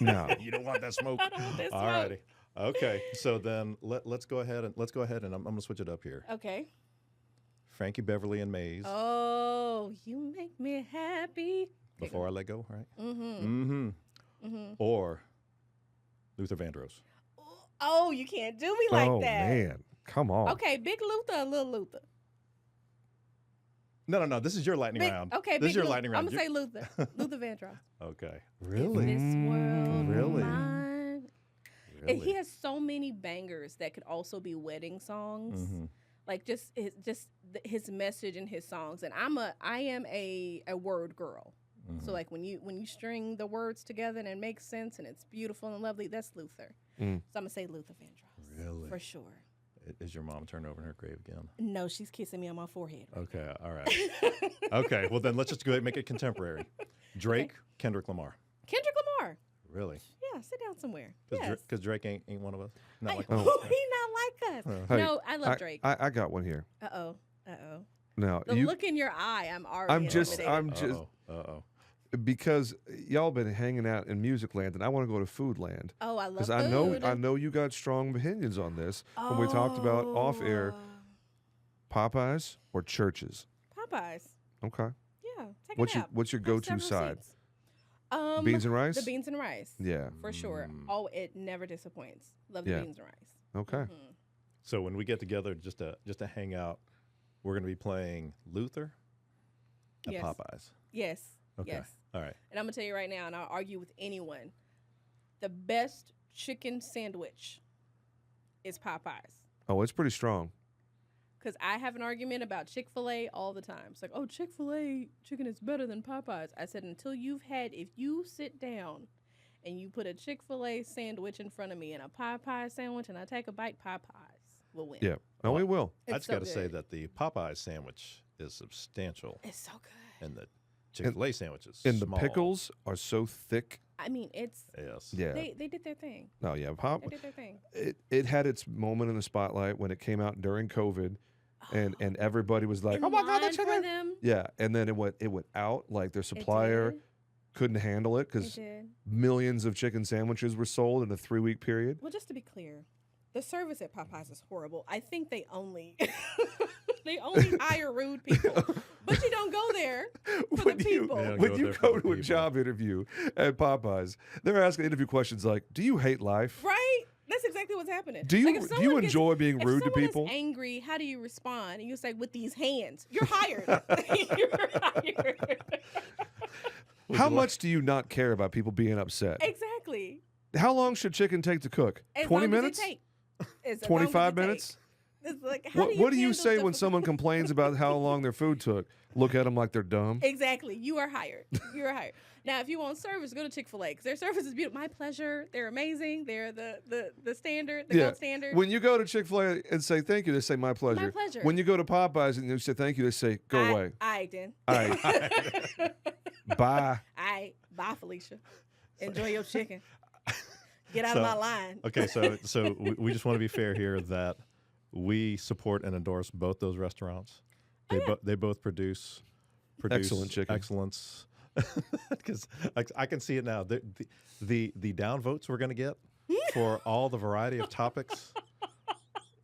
No. You don't want that smoke. I don't want that smoke. All righty. Okay. So then let's go ahead and I'm gonna switch it up here. Okay. Frankie Beverly and Maze. Oh, you make me happy. Before I let go, right? Mm-hmm. Mm-hmm. Or Luther Vandross. Oh, you can't do me like oh that. man. Come on. Okay, Big Luther or Little Luther? No. This is your lightning round. Okay, This is your Luther. lightning round. I'm going to say Luther. Luther Vandross. Okay. Really? This world Really? mine. And Really? he has so many bangers that could also be wedding songs. Mm-hmm. Like just his message and his songs. And I am a word girl. Mm-hmm. So like when you string the words together and it makes sense and it's beautiful and lovely, that's Luther. Mm. So I'm gonna say Luther Vandross. Really? For sure. Is your mom turned over in her grave again? No, she's kissing me on my forehead. Okay. All right. Okay. Well, then let's just go ahead and make it contemporary. Drake, Kendrick Lamar. Kendrick Lamar. Really? Yeah, sit down somewhere. Because Yes. Drake ain't one of us. Not like He us. not like us. Hey, No, I love Drake. I got one here. Uh-oh. Now, The look in your eye, I'm already intimidated. Uh-oh. Because y'all been hanging out in music land, and I want to go to food land. Oh, I love Because food. I know you got strong opinions on this when we talked about off air. Popeyes or Church's? Popeyes. Okay. Yeah, take it out. What's your Have go-to several side? seats. Beans and rice? The beans and rice. Yeah. For sure. Oh, it never disappoints. Love the Yeah. beans and rice. Okay. Mhm. So when we get together just to hang out, we're going to be playing Luther at Yes. Popeyes. Yes. Okay. Yes. All right. And I'm going to tell you right now, and I'll argue with anyone, the best chicken sandwich is Popeyes. Oh, it's pretty strong. Because I have an argument about Chick-fil-A all the time. It's like, oh, Chick-fil-A chicken is better than Popeyes. I said, if you sit down and you put a Chick-fil-A sandwich in front of me and a Popeye sandwich and I take a bite, Popeyes will win. Yeah. No, we will. I It's just got to so say good. that the Popeyes sandwich is substantial, It's so good. and the Chick-fil-A sandwich is And small. the pickles are so thick. I mean, it's Yes. Yeah. they did their thing. No, yeah. They did their thing. It had its moment in the spotlight when it came out during COVID, and everybody was like, In "Oh my God, line that's for chicken!" them. Yeah, and then it went out like their supplier did. couldn't handle it It because did. millions of chicken sandwiches were sold in a 3-week period. Well, just to be clear, the service at Popeyes is horrible. I think they only hire rude people, but you don't go there for the people. Yeah. When go you there for go the to a people. job interview at Popeyes, they're asking interview questions like, "Do you hate life? Right? That's exactly what's happening. Do you Like, if do you someone enjoy being if rude to someone people?" is angry, how do you respond? And you say, with these hands. You're hired. You're hired. How much do you not care about people being upset? Exactly. How long should chicken take to cook? As 20 long as it minutes? take. As long as 25 it take. minutes? It's like, What do you handle say when difficult- someone complains about how long their food took? Look at them like they're dumb. Exactly. You are hired. You are hired. Now, if you want service, go to Chick-fil-A because their service is beautiful. My pleasure. They're amazing. They're the standard, the gold standard. When you go to Chick-fil-A and say thank you, they say my pleasure. My pleasure. When you go to Popeyes and you say thank you, they say go away. I then. All right. Bye. Bye, Felicia. Enjoy your chicken. Get out of my line. Okay, so we just want to be fair here that we support and endorse both those restaurants. They both produce Excellent chicken. excellence. Because I can see it now. The downvotes we're going to get for all the variety of topics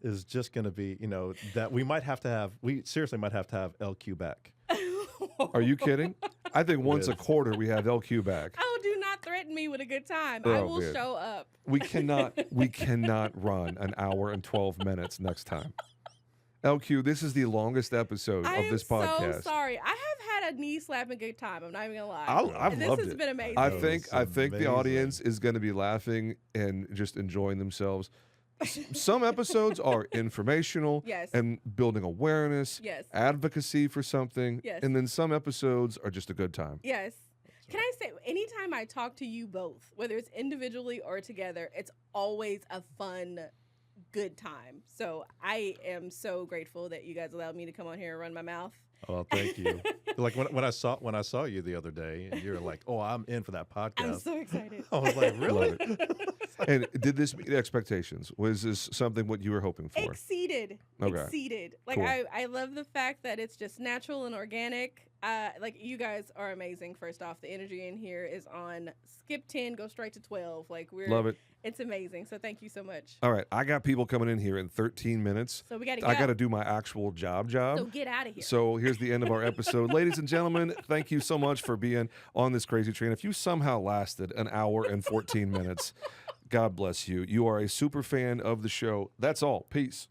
is just going to be, that we seriously might have to have LQ back. Are you kidding? I think once a quarter we have LQ back. Oh, do not threaten me with a good time. Oh, I will man. show up. We cannot run an hour and 12 minutes next time. LQ, this is the longest episode I of this am podcast. so sorry. I have had a knee slapping good time. I'm not even gonna lie. I've this loved has it. been amazing. I That think was the amazing. audience is going to be laughing and just enjoying themselves. Some episodes are informational Yes. and building awareness, Yes. advocacy for something, Yes. and then some episodes are just a good time. Yes. Can I say, anytime I talk to you both, whether it's individually or together, it's always a fun, good time. So I am so grateful that you guys allowed me to come on here and run my mouth. Oh, thank you. Like when I saw you the other day, and you were like, "Oh, I'm in for that podcast." I'm so excited. I was like, "Really?" And did this meet expectations? Was this something what you were hoping for? Exceeded. Okay. Exceeded. Like Cool. I love the fact that it's just natural and organic. Like you guys are amazing. First off, the energy in here is on skip 10, go straight to 12. Like Love it. It's amazing. So thank you so much. All right, I got people coming in here in 13 minutes. So we got to go. I got to do my actual job. So get out of here. So here's the end of our episode. Ladies and gentlemen, thank you so much for being on this crazy train. If you somehow lasted an hour and 14 minutes, God bless you. You are a super fan of the show. That's all. Peace.